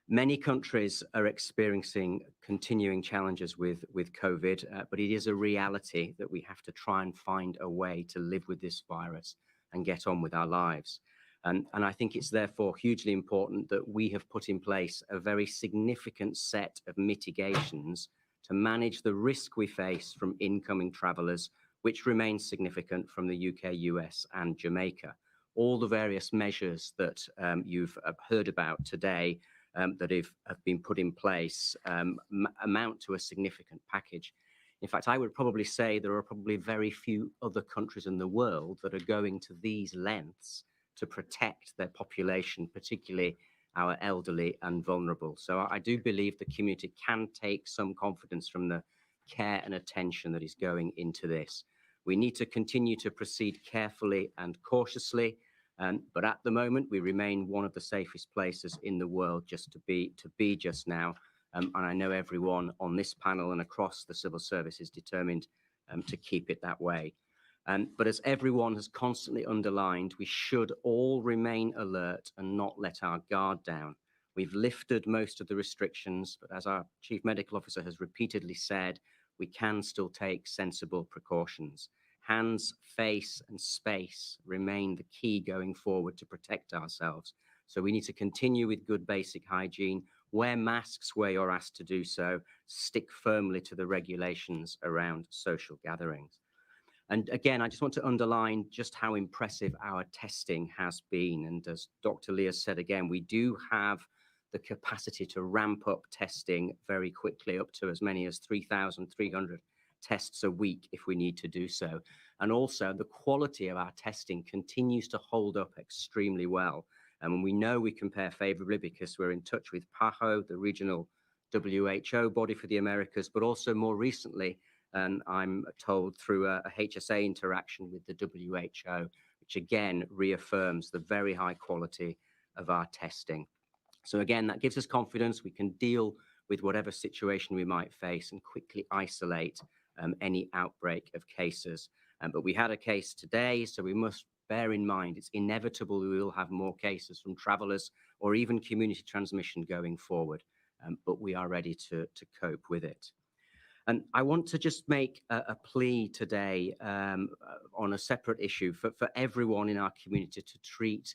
Many countries are experiencing continuing challenges with COVID, but it is a reality that we have to try and find a way to live with this virus and get on with our lives. And I think it's therefore hugely important that we have put in place a very significant set of mitigations to manage the risk we face from incoming travellers, which remains significant from the UK, US and Jamaica. All the various measures that you've heard about today that have been put in place amount to a significant package. In fact, I would probably say there are probably very few other countries in the world that are going to these lengths to protect their population, particularly our elderly and vulnerable. So I do believe the community can take some confidence from the care and attention that is going into this. We need to continue to proceed carefully and cautiously, but at the moment we remain one of the safest places in the world just to be just now. And I know everyone on this panel and across the civil service is determined to keep it that way. But as everyone has constantly underlined, we should all remain alert and not let our guard down. We've lifted most of the restrictions, but as our Chief Medical Officer has repeatedly said, we can still take sensible precautions. Hands, face and space remain the key going forward to protect ourselves. So we need to continue with good basic hygiene, wear masks where you're asked to do so, stick firmly to the regulations around social gatherings. And again, I just want to underline just how impressive our testing has been. And as Dr. Lee has said again, we do have the capacity to ramp up testing very quickly, up to as many as 3,300 tests a week if we need to do so. And also the quality of our testing continues to hold up extremely well. And we know we compare favorably because we're in touch with PAHO, the regional WHO body for the Americas, but also more recently, and I'm told through a HSA interaction with the WHO, which again reaffirms the very high quality of our testing. So again, that gives us confidence we can deal with whatever situation we might face and quickly isolate any outbreak of cases. But we had a case today, so we must bear in mind it's inevitable we will have more cases from travellers or even community transmission going forward, but we are ready to cope with it. And I want to just make a plea today on a separate issue for everyone in our community to treat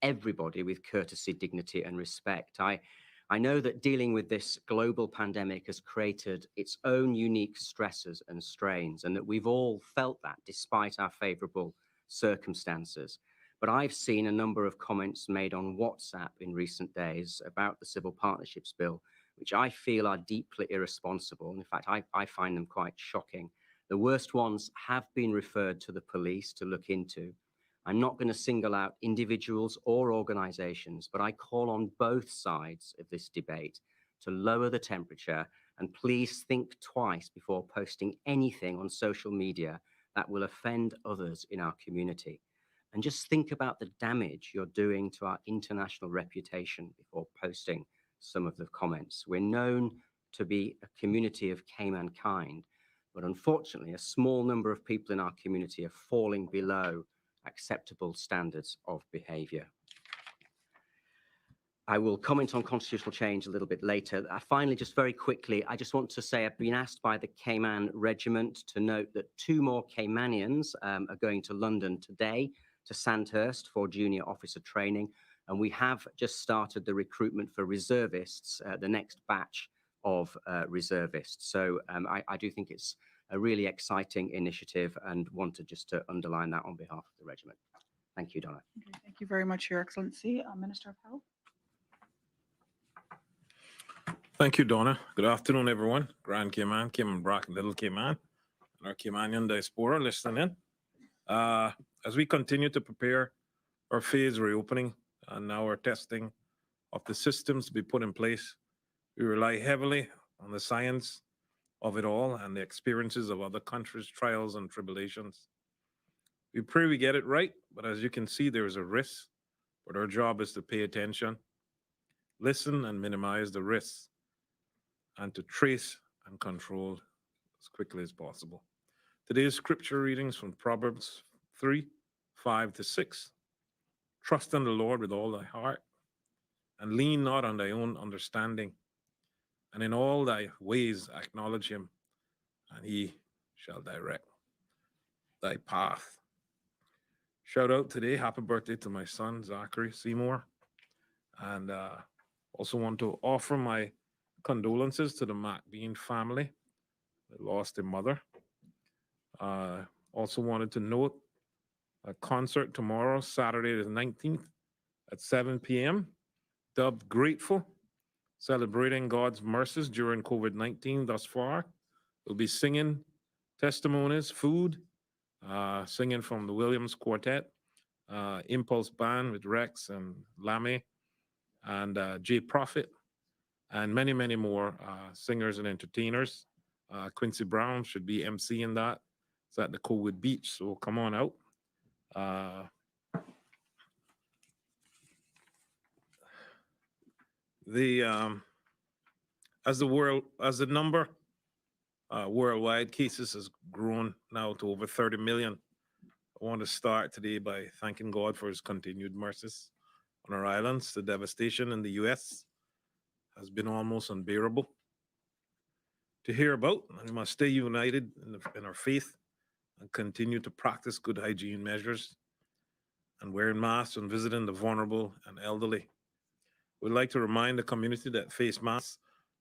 everybody with courtesy, dignity, and respect. I know that dealing with this global pandemic has created its own unique stresses and strains, and that we've all felt that despite our favorable circumstances. But I've seen a number of comments made on WhatsApp in recent days about the Civil Partnerships Bill, which I feel are deeply irresponsible. In fact, I find them quite shocking. The worst ones have been referred to the police to look into. I'm not going to single out individuals or organizations, but I call on both sides of this debate to lower the temperature and please think twice before posting anything on social media that will offend others in our community. And just think about the damage you're doing to our international reputation before posting some of the comments. We're known to be a community of Caymankind, but unfortunately, a small number of people in our community are falling below acceptable standards of behavior. I will comment on constitutional change a little bit later. Finally, just very quickly, I just want to say I've been asked by the Cayman Regiment to note that 2 more Caymanians are going to London today to Sandhurst for junior officer training. And we have just started the recruitment for reservists, the next batch of reservists. So I do think it's a really exciting initiative and wanted just to underline that on behalf of the regiment. Thank you, Donna. Okay, thank you very much, Your Excellency. Minister of Health. Thank you, Donna. Good afternoon, everyone. Grand Cayman, Cayman Brac, Little Cayman, and our Caymanian diaspora listening in. As we continue to prepare our phase reopening and now our testing of the systems to be put in place, we rely heavily on the science of it all and the experiences of other countries' trials and tribulations. We pray we get it right, but as you can see, there is a risk, but our job is to pay attention, listen and minimize the risks, and to trace and control as quickly as possible. Today's scripture readings from Proverbs 3:5-6. Trust in the Lord with all thy heart, and lean not on thy own understanding. And in all thy ways acknowledge him, and he shall direct thy path. Shout out today, happy birthday to my son, Zachary Seymour. And also want to offer my condolences to the McBean family that lost their mother. Also wanted to note a concert tomorrow, Saturday the 19th at 7 p.m., dubbed Grateful, celebrating God's mercies during COVID-19 thus far. We'll be singing testimonies, food, singing from the Williams Quartet, Impulse Band with Rex and Lammy, and Jay Prophet, and many, many more singers and entertainers. Quincy Brown should be emceeing that. It's at the Cowood Beach, so come on out. As the number worldwide cases has grown now to over 30 million, I want to start today by thanking God for his continued mercies on our islands. The devastation in the US has been almost unbearable to hear about, and we must stay united in our faith and continue to practice good hygiene measures and wearing masks and visiting the vulnerable and elderly. We'd like to remind the community that face masks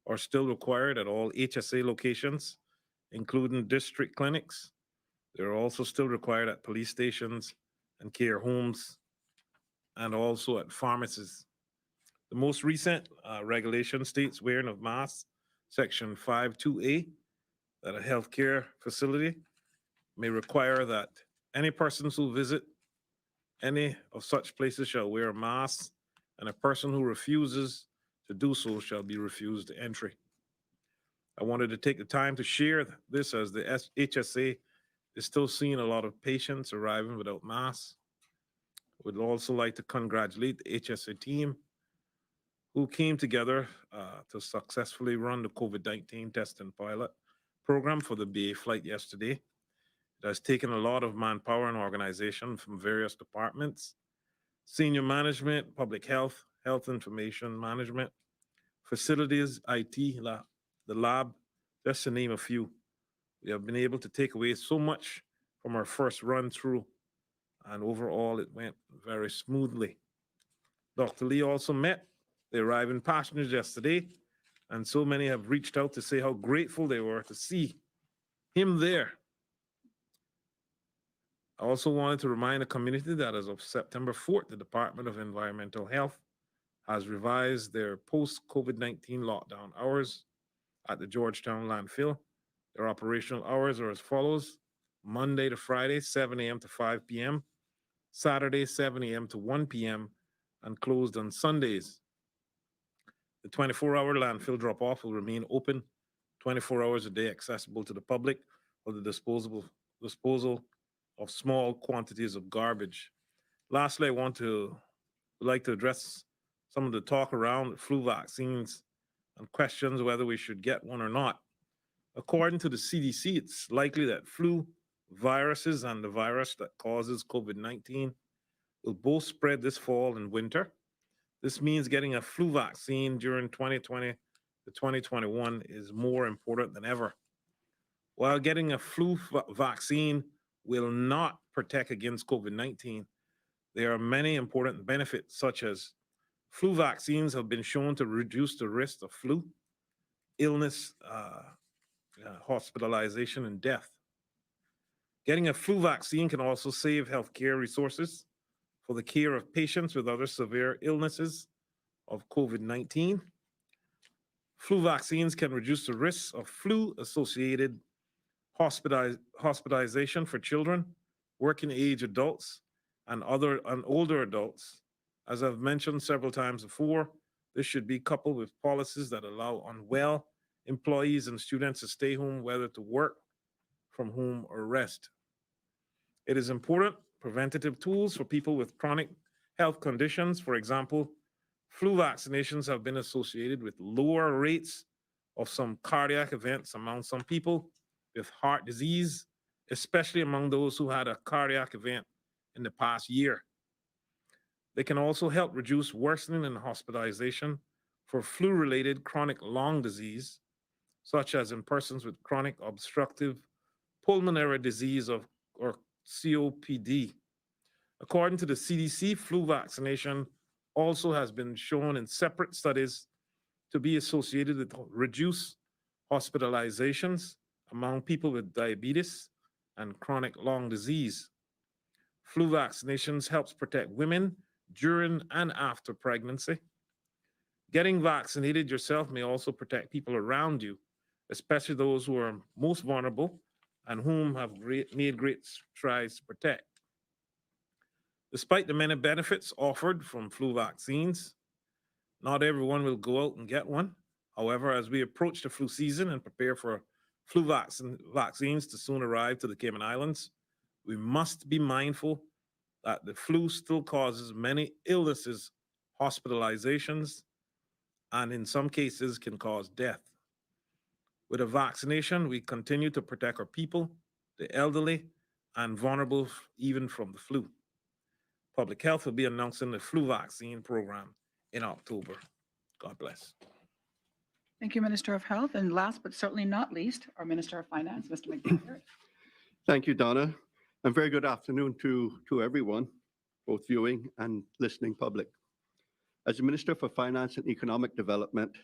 are still required at all HSA locations, including district clinics. They're also still required at police stations and care homes, and also at pharmacies. The most recent regulation states wearing of masks, Section 5.2a, that a healthcare facility may require that any persons who visit any of such places shall wear a mask, and a person who refuses to do so shall be refused entry. I wanted to take the time to share this as the HSA is still seeing a lot of patients arriving without masks. Would also like to congratulate the HSA team who came together to successfully run the COVID-19 testing pilot program for the BA flight yesterday. It has taken a lot of manpower and organization from various departments, senior management, public health, health information management, facilities, IT, the lab, just to name a few. We have been able to take away so much from our first run through, and overall it went very smoothly. Dr. Lee also met the arriving passengers yesterday, and so many have reached out to say how grateful they were to see him there. I also wanted to remind the community that as of September 4th, the Department of Environmental Health has revised their post-COVID-19 lockdown hours at the Georgetown landfill. Their operational hours are as follows: Monday to Friday, 7 a.m. to 5 p.m., Saturday, 7 a.m. to 1 p.m., and closed on Sundays. The 24-hour landfill drop-off will remain open 24 hours a day, accessible to the public for the disposal of small quantities of garbage. Lastly, I would like to address some of the talk around flu vaccines and questions whether we should get one or not. According to the CDC, it's likely that flu viruses and the virus that causes COVID-19 will both spread this fall and winter. This means getting a flu vaccine during 2020 to 2021 is more important than ever. While getting a flu vaccine will not protect against COVID-19, there are many important benefits, such as flu vaccines have been shown to reduce the risk of flu, illness, hospitalization, and death. Getting a flu vaccine can also save healthcare resources for the care of patients with other severe illnesses of COVID-19. Flu vaccines can reduce the risk of flu-associated hospitalization for children, working age adults, and older adults. As I've mentioned several times before, this should be coupled with policies that allow unwell employees and students to stay home, whether to work from home or rest. It is important preventative tools for people with chronic health conditions. For example, flu vaccinations have been associated with lower rates of some cardiac events among some people with heart disease, especially among those who had a cardiac event in the past year. They can also help reduce worsening and hospitalization for flu-related chronic lung disease, such as in persons with chronic obstructive pulmonary disease or COPD. According to the CDC, flu vaccination also has been shown in separate studies to be associated with reduced hospitalizations among people with diabetes and chronic lung disease. Flu vaccinations helps protect women during and after pregnancy. Getting vaccinated yourself may also protect people around you, especially those who are most vulnerable and whom have made great strides to protect. Despite the many benefits offered from flu vaccines, not everyone will go out and get one. However, as we approach the flu season and prepare for flu vaccines to soon arrive to the Cayman Islands, we must be mindful that the flu still causes many illnesses, hospitalizations, and in some cases can cause death. With a vaccination, we continue to protect our people, the elderly, and vulnerable even from the flu. Public Health will be announcing the flu vaccine program in October. God bless. Thank you, Minister of Health. And last but certainly not least, our Minister of Finance, Mr. McDaniel. Thank you, Donna. And very good afternoon to everyone, both viewing and listening public. As the Minister for Finance and Economic Development,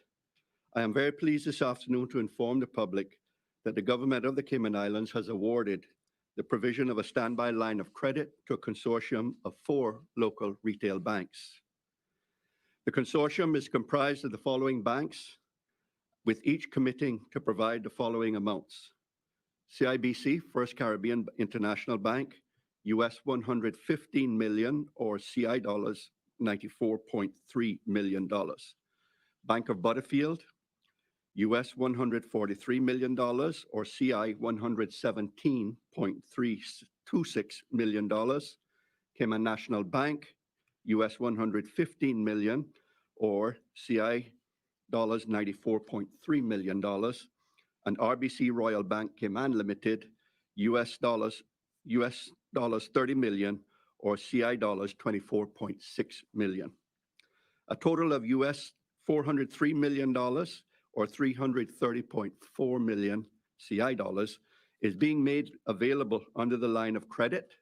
I am very pleased this afternoon to inform the public that the government of the Cayman Islands has awarded the provision of a standby line of credit to a consortium of 4 local retail banks. The consortium is comprised of the following banks, with each committing to provide the following amounts: CIBC, First Caribbean International Bank, US $115 million, or CI dollars, $94.3 million. Bank of Butterfield, US $143 million, or CI $117.326 million. Cayman National Bank, US $115 million, or CI dollars $94.3 million. And RBC Royal Bank Cayman Limited, US dollars 30 million, or CI dollars 24.6 million. A total of US $403 million, or 330.4 million CI dollars, is being made available under the line of credit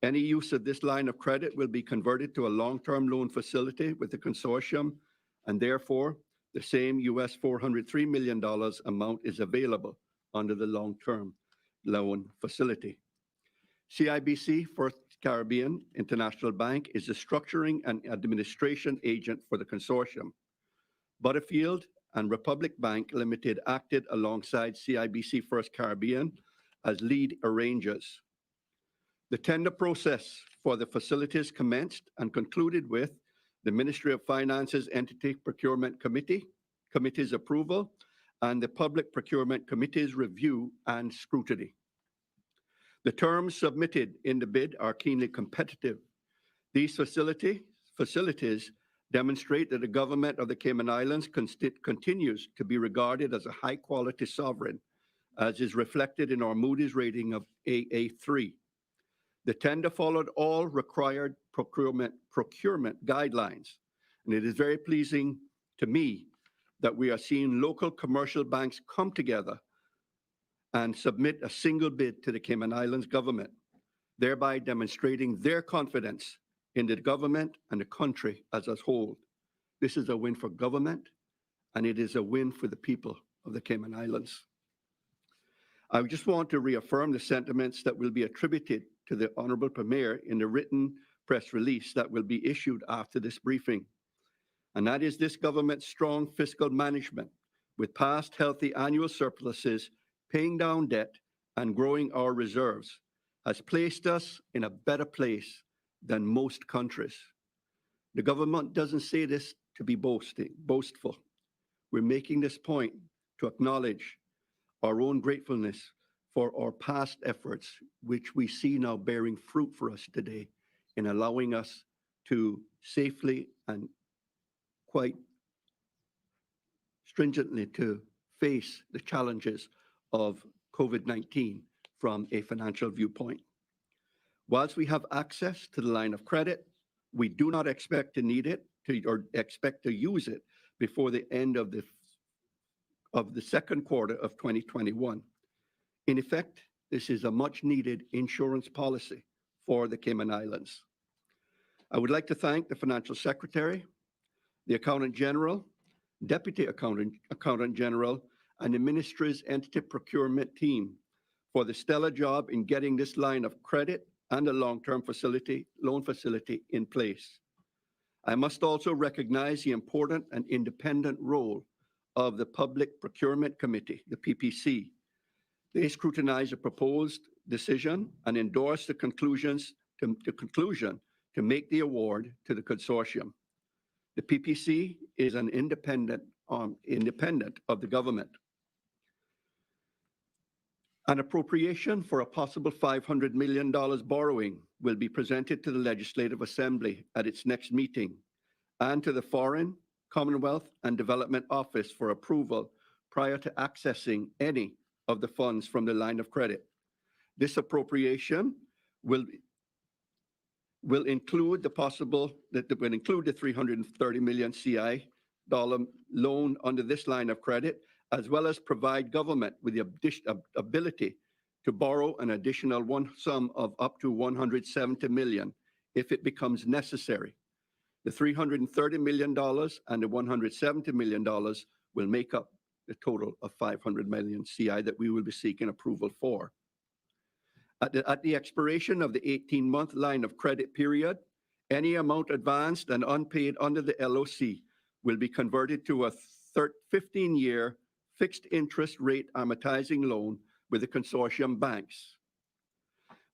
Any use of this line of credit will be converted to a long-term loan facility with the consortium, and therefore the same US $403 million amount is available under the long-term loan facility. CIBC First Caribbean International Bank is the structuring and administration agent for the consortium. Butterfield and Republic Bank Limited acted alongside CIBC First Caribbean as lead arrangers. The tender process for the facilities commenced and concluded with the Ministry of Finance's Entity Procurement Committee's approval and the Public Procurement Committee's review and scrutiny. The terms submitted in the bid are keenly competitive. These facilities demonstrate that the government of the Cayman Islands continues to be regarded as a high-quality sovereign, as is reflected in our Moody's rating of AA3. The tender followed all required procurement guidelines, and it is very pleasing to me that we are seeing local commercial banks come together and submit a single bid to the Cayman Islands government, thereby demonstrating their confidence in the government and the country as a whole. This is a win for government, and it is a win for the people of the Cayman Islands. I just want to reaffirm the sentiments that will be attributed to the Honorable Premier in the written press release that will be issued after this briefing. And that is this government's strong fiscal management with past healthy annual surpluses, paying down debt, and growing our reserves has placed us in a better place than most countries. The government doesn't say this to be boastful. We're making this point to acknowledge our own gratefulness for our past efforts, which we see now bearing fruit for us today in allowing us to safely and quite stringently to face the challenges of COVID-19 from a financial viewpoint. Whilst we have access to the line of credit, we do not expect to need it or expect to use it before the end of the second quarter of 2021. In effect, this is a much needed insurance policy for the Cayman Islands. I would like to thank the Financial Secretary, the Accountant General, Deputy Accountant General, and the Ministry's Entity Procurement Team for the stellar job in getting this line of credit and a long-term loan facility in place. I must also recognize the important and independent role of the Public Procurement Committee, the PPC. They scrutinize the proposed decision and endorse the conclusion to make the award to the consortium. The PPC is an independent of the government. An appropriation for a possible $500 million borrowing will be presented to the Legislative Assembly at its next meeting and to the Foreign, Commonwealth, and Development Office for approval prior to accessing any of the funds from the line of credit. This appropriation will include the $330 million CI loan under this line of credit, as well as provide government with the ability to borrow an additional sum of up to $170 million if it becomes necessary. The $330 million and the $170 million will make up the total of $500 million CI that we will be seeking approval for. At the expiration of the 18-month line of credit period, any amount advanced and unpaid under the LOC will be converted to a 15-year fixed interest rate amortizing loan with the consortium banks.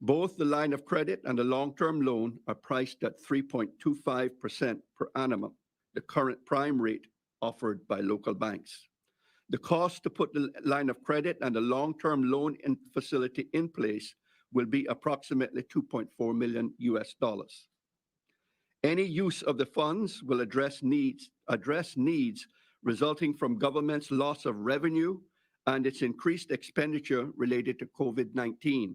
Both the line of credit and the long-term loan are priced at 3.25% per annum, the current prime rate offered by local banks. The cost to put the line of credit and the long-term loan facility in place will be approximately $2.4 million US. Any use of the funds will address needs resulting from government's loss of revenue and its increased expenditure related to COVID-19,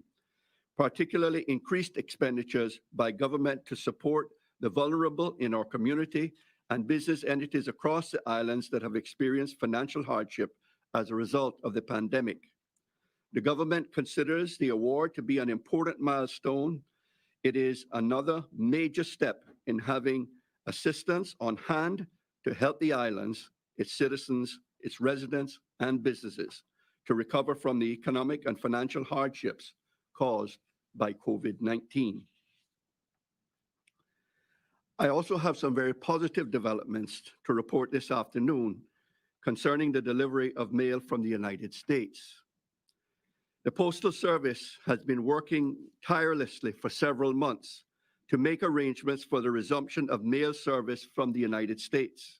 particularly increased expenditures by government to support the vulnerable in our community and business entities across the islands that have experienced financial hardship as a result of the pandemic. The government considers the award to be an important milestone It is another major step in having assistance on hand to help the islands, its citizens, its residents, and businesses to recover from the economic and financial hardships caused by COVID-19. I also have some very positive developments to report this afternoon concerning the delivery of mail from the United States. The Postal Service has been working tirelessly for several months to make arrangements for the resumption of mail service from the United States.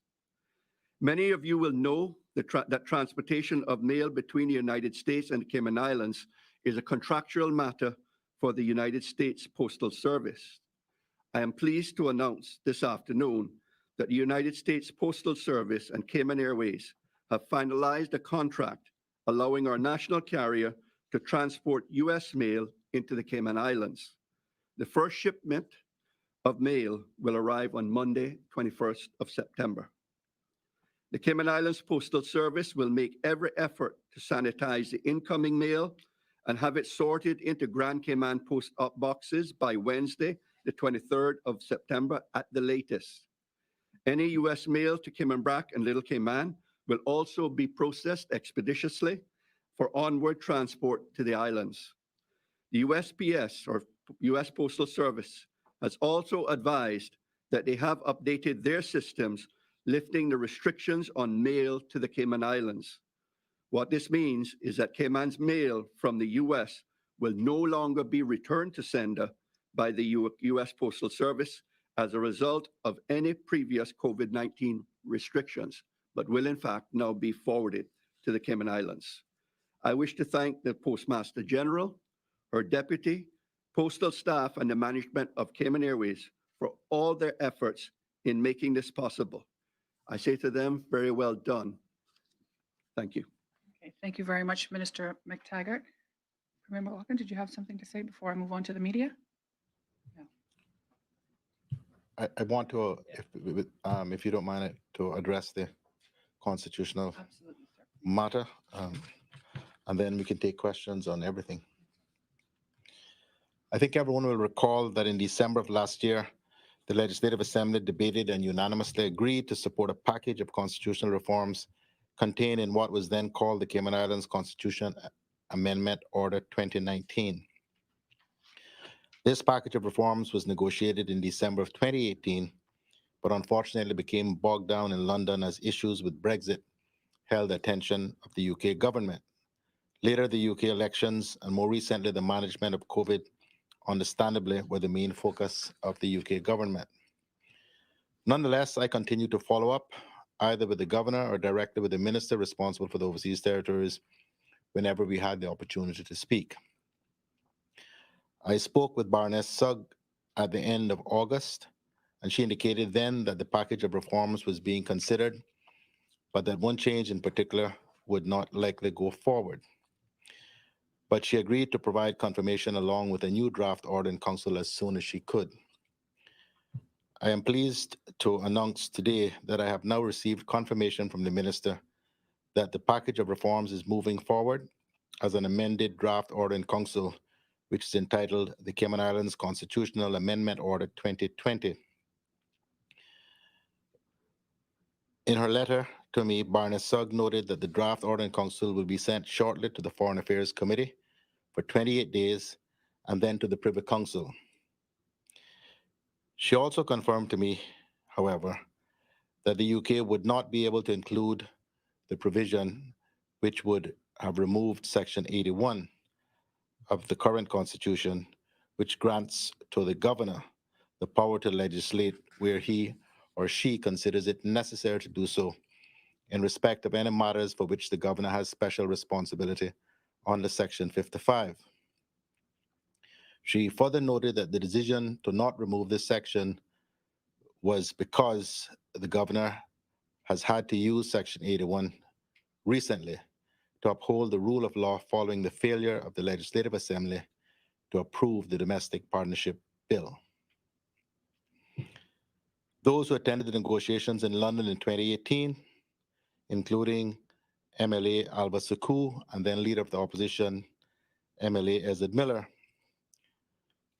Many of you will know that transportation of mail between the United States and the Cayman Islands is a contractual matter for the United States Postal Service. I am pleased to announce this afternoon that the United States Postal Service and Cayman Airways have finalized a contract allowing our national carrier to transport U.S. mail into the Cayman Islands. The first shipment of mail will arrive on Monday, 21st of September. The Cayman Islands Postal Service will make every effort to sanitize the incoming mail and have it sorted into Grand Cayman post boxes by Wednesday, the 23rd of September at the latest. Any U.S. mail to Cayman Brac and Little Cayman will also be processed expeditiously for onward transport to the islands. The USPS, or U.S. Postal Service, has also advised that they have updated their systems, lifting the restrictions on mail to the Cayman Islands. What this means is that Cayman's mail from the U.S. will no longer be returned to sender by the U.S. Postal Service as a result of any previous COVID-19 restrictions, but will in fact now be forwarded to the Cayman Islands. I wish to thank the Postmaster General, her deputy, postal staff, and the management of Cayman Airways for all their efforts in making this possible. I say to them, very well done. Thank you. Okay, thank you very much, Minister McTaggart. Premier McLaughlin, did you have something to say before I move on to the media? I want to, if you don't mind, to address the constitutional Absolutely, sir. matter, and then we can take questions on everything. I think everyone will recall that in December of last year, the Legislative Assembly debated and unanimously agreed to support a package of constitutional reforms contained in what was then called the Cayman Islands Constitution Amendment Order 2019. This package of reforms was negotiated in December of 2018, but unfortunately became bogged down in London as issues with Brexit held the attention of the UK government. Later, the UK elections, and more recently, the management of COVID, understandably, were the main focus of the UK government. Nonetheless, I continue to follow up, either with the governor or directly with the minister responsible for the overseas territories, whenever we had the opportunity to speak. I spoke with Baroness Sugg at the end of August, and she indicated then that the package of reforms was being considered, but that one change in particular would not likely go forward. But she agreed to provide confirmation along with a new draft order in council as soon as she could. I am pleased to announce today that I have now received confirmation from the minister that the package of reforms is moving forward as an amended draft order in council, which is entitled the Cayman Islands Constitutional Amendment Order 2020. In her letter to me, Baroness Sugg noted that the draft order in council will be sent shortly to the Foreign Affairs Committee for 28 days and then to the Privy Council. She also confirmed to me, however, that the UK would not be able to include the provision which would have removed Section 81 of the current Constitution, which grants to the governor the power to legislate where he or she considers it necessary to do so in respect of any matters for which the governor has special responsibility under Section 55. She further noted that the decision to not remove this section was because the governor has had to use Section 81 recently to uphold the rule of law following the failure of the Legislative Assembly to approve the Domestic Partnership Bill. Those who attended the negotiations in London in 2018, including MLA Alva Suku and then Leader of the Opposition, MLA Ezed Miller,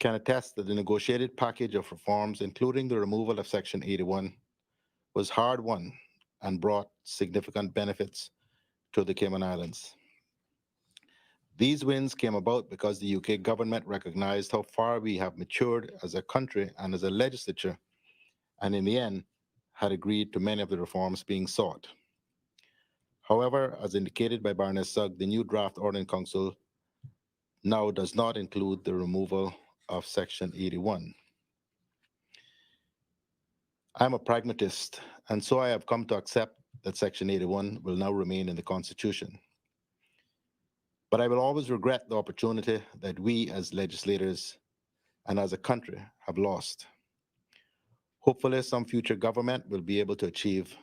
can attest that the negotiated package of reforms, including the removal of Section 81, was hard-won and brought significant benefits to the Cayman Islands. These wins came about because the UK government recognized how far we have matured as a country and as a legislature, and in the end, had agreed to many of the reforms being sought. However, as indicated by Baroness Sugg, the new draft order in council now does not include the removal of Section 81. I'm a pragmatist, and so I have come to accept that Section 81 will now remain in the Constitution. But I will always regret the opportunity that we as legislators and as a country have lost. Hopefully, some future government will be able to achieve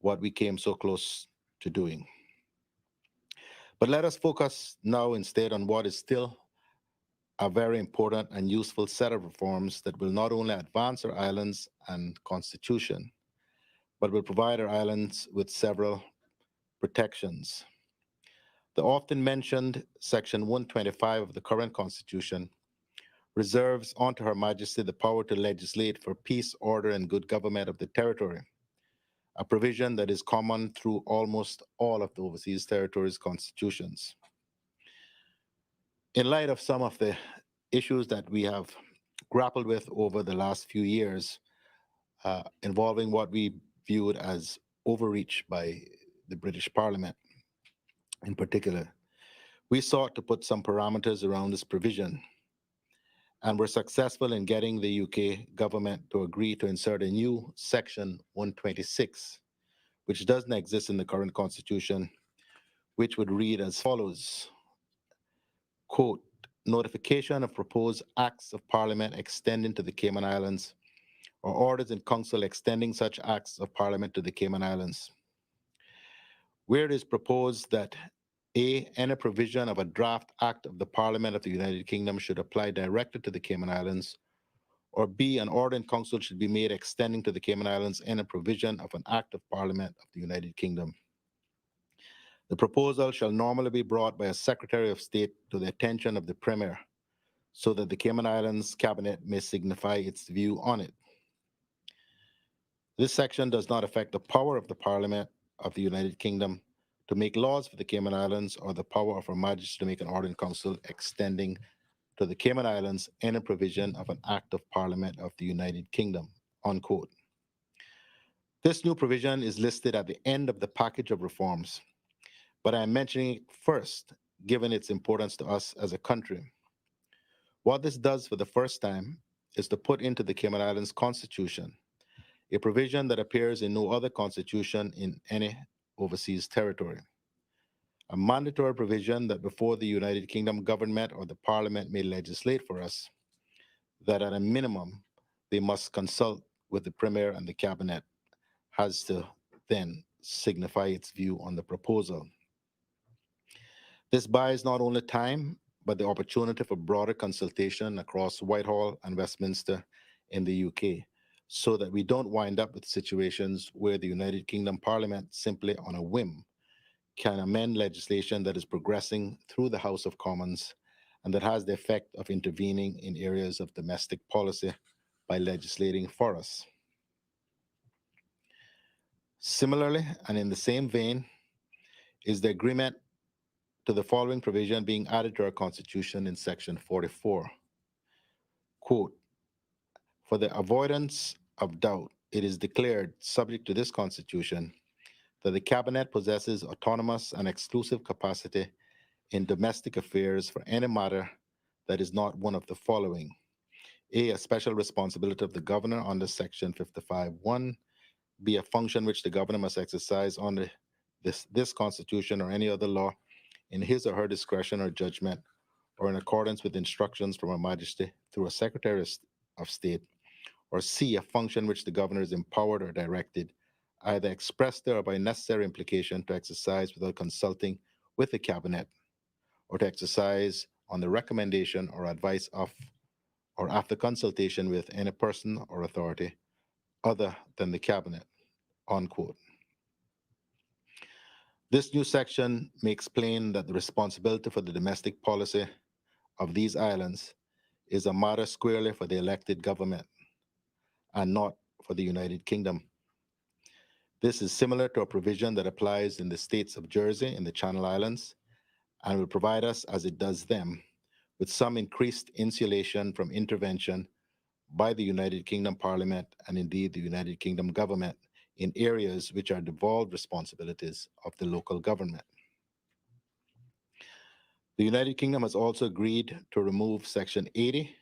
what we came so close to doing. But let us focus now instead on what is still a very important and useful set of reforms that will not only advance our islands and constitution, but will provide our islands with several protections. The often mentioned Section 125 of the current Constitution reserves unto Her Majesty the power to legislate for peace, order, and good government of the territory, a provision that is common through almost all of the overseas territories' constitutions. In light of some of the issues that we have grappled with over the last few years, involving what we viewed as overreach by the British Parliament in particular, we sought to put some parameters around this provision and were successful in getting the UK government to agree to insert a new Section 126, which doesn't exist in the current constitution, which would read as follows, quote, notification of proposed acts of parliament extending to the Cayman Islands or orders in council extending such acts of parliament to the Cayman Islands. Where it is proposed that A, any provision of a draft act of the Parliament of the United Kingdom should apply directly to the Cayman Islands, or B, an order in council should be made extending to the Cayman Islands any provision of an act of Parliament of the United Kingdom. The proposal shall normally be brought by a Secretary of State to the attention of the Premier, so that the Cayman Islands Cabinet may signify its view on it. This section does not affect the power of the Parliament of the United Kingdom to make laws for the Cayman Islands or the power of Her Majesty to make an order in council extending to the Cayman Islands any provision of an act of Parliament of the United Kingdom, unquote. This new provision is listed at the end of the package of reforms, but I am mentioning it first, given its importance to us as a country. What this does for the first time is to put into the Cayman Islands Constitution a provision that appears in no other constitution in any overseas territory. A mandatory provision that before the United Kingdom government or the Parliament may legislate for us, that at a minimum, they must consult with the Premier and the Cabinet, has to then signify its view on the proposal. This buys not only time, but the opportunity for broader consultation across Whitehall and Westminster in the UK, so that we don't wind up with situations where the United Kingdom Parliament simply on a whim can amend legislation that is progressing through the House of Commons and that has the effect of intervening in areas of domestic policy by legislating for us. Similarly, and in the same vein, is the agreement to the following provision being added to our Constitution in Section 44. Quote, for the avoidance of doubt, it is declared, subject to this Constitution, that the Cabinet possesses autonomous and exclusive capacity in domestic affairs for any matter that is not one of the following. A special responsibility of the Governor under Section 55(1). B, a function which the Governor must exercise under this Constitution or any other law in his or her discretion or judgment, or in accordance with instructions from Her Majesty through a Secretary of State. Or C, a function which the Governor is empowered or directed, either expressly or by necessary implication, to exercise without consulting with the Cabinet, or to exercise on the recommendation or advice of, or after consultation with any person or authority other than the Cabinet, unquote. This new section makes plain that the responsibility for the domestic policy of these islands is a matter squarely for the elected government and not for the United Kingdom. This is similar to a provision that applies in the states of Jersey and the Channel Islands and will provide us, as it does them, with some increased insulation from intervention by the United Kingdom Parliament and indeed the United Kingdom government in areas which are devolved responsibilities of the local government. The United Kingdom has also agreed to remove Section 80,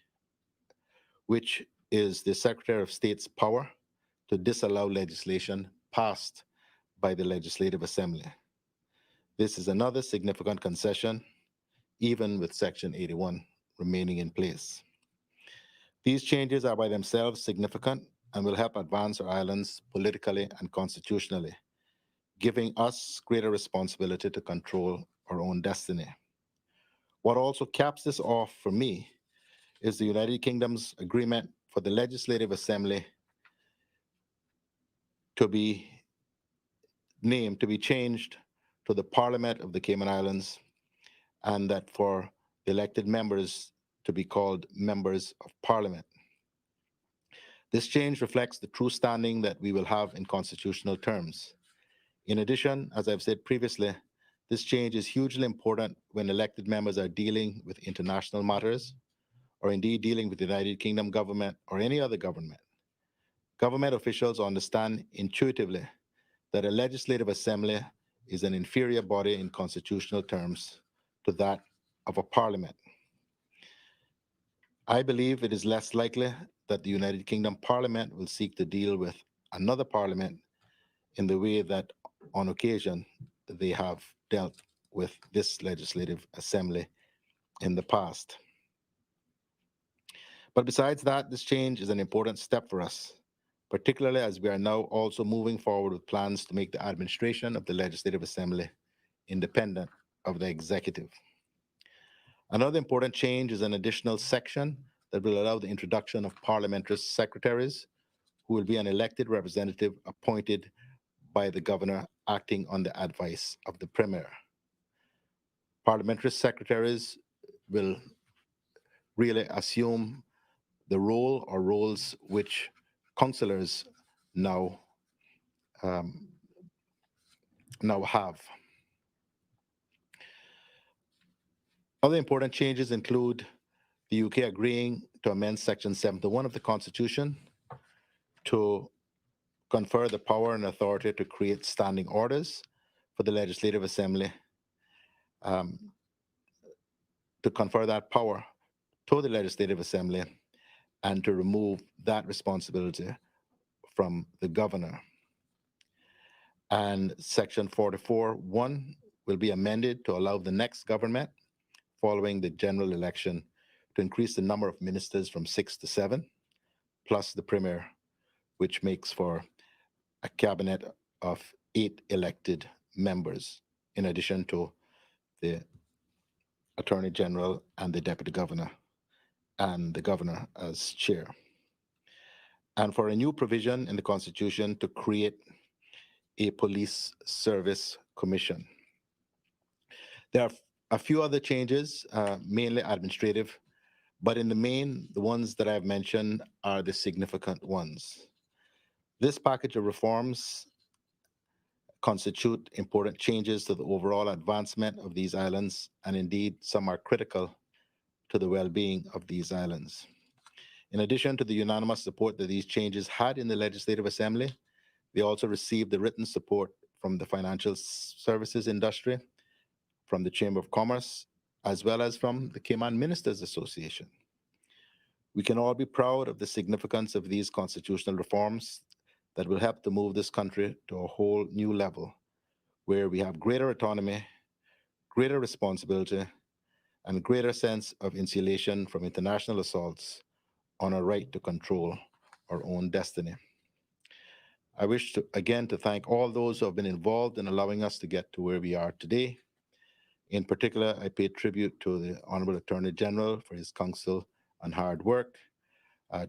which is the Secretary of State's power to disallow legislation passed by the Legislative Assembly. This is another significant concession, even with Section 81 remaining in place. These changes are by themselves significant and will help advance our islands politically and constitutionally, giving us greater responsibility to control our own destiny. What also caps this off for me is the United Kingdom's agreement for the Legislative Assembly to be changed to the Parliament of the Cayman Islands, and that for the elected members to be called members of Parliament. This change reflects the true standing that we will have in constitutional terms. In addition, as I've said previously, this change is hugely important when elected members are dealing with international matters, or indeed dealing with the United Kingdom government or any other government. Government officials understand intuitively that a legislative assembly is an inferior body in constitutional terms to that of a parliament. I believe it is less likely that the United Kingdom Parliament will seek to deal with another parliament in the way that, on occasion, they have dealt with this legislative assembly in the past. But besides that, this change is an important step for us, particularly as we are now also moving forward with plans to make the administration of the Legislative Assembly independent of the executive. Another important change is an additional section that will allow the introduction of parliamentary secretaries, who will be an elected representative appointed by the governor acting on the advice of the premier. Parliamentary secretaries will really assume the role or roles which councillors now have. Other important changes include the UK agreeing to amend Section 71 of the Constitution to confer the power and authority to create standing orders for the Legislative Assembly, to confer that power to the Legislative Assembly and to remove that responsibility from the governor. And Section 44(1) will be amended to allow the next government, following the general election, to increase the number of ministers from 6 to 7, plus the premier, which makes for a cabinet of 8 elected members, in addition to the Attorney General and the Deputy Governor, and the Governor as chair. And for a new provision in the Constitution to create a police service commission. There are a few other changes, mainly administrative, but in the main, the ones that I've mentioned are the significant ones. This package of reforms constitute important changes to the overall advancement of these islands, and indeed some are critical to the well-being of these islands. In addition to the unanimous support that these changes had in the Legislative Assembly, they also received the written support from the financial services industry, from the Chamber of Commerce, as well as from the Cayman Ministers Association. We can all be proud of the significance of these constitutional reforms that will help to move this country to a whole new level, where we have greater autonomy, greater responsibility, and greater sense of insulation from international assaults on our right to control our own destiny. I wish to again to thank all those who have been involved in allowing us to get to where we are today. In particular, I pay tribute to the Honorable Attorney General for his counsel and hard work,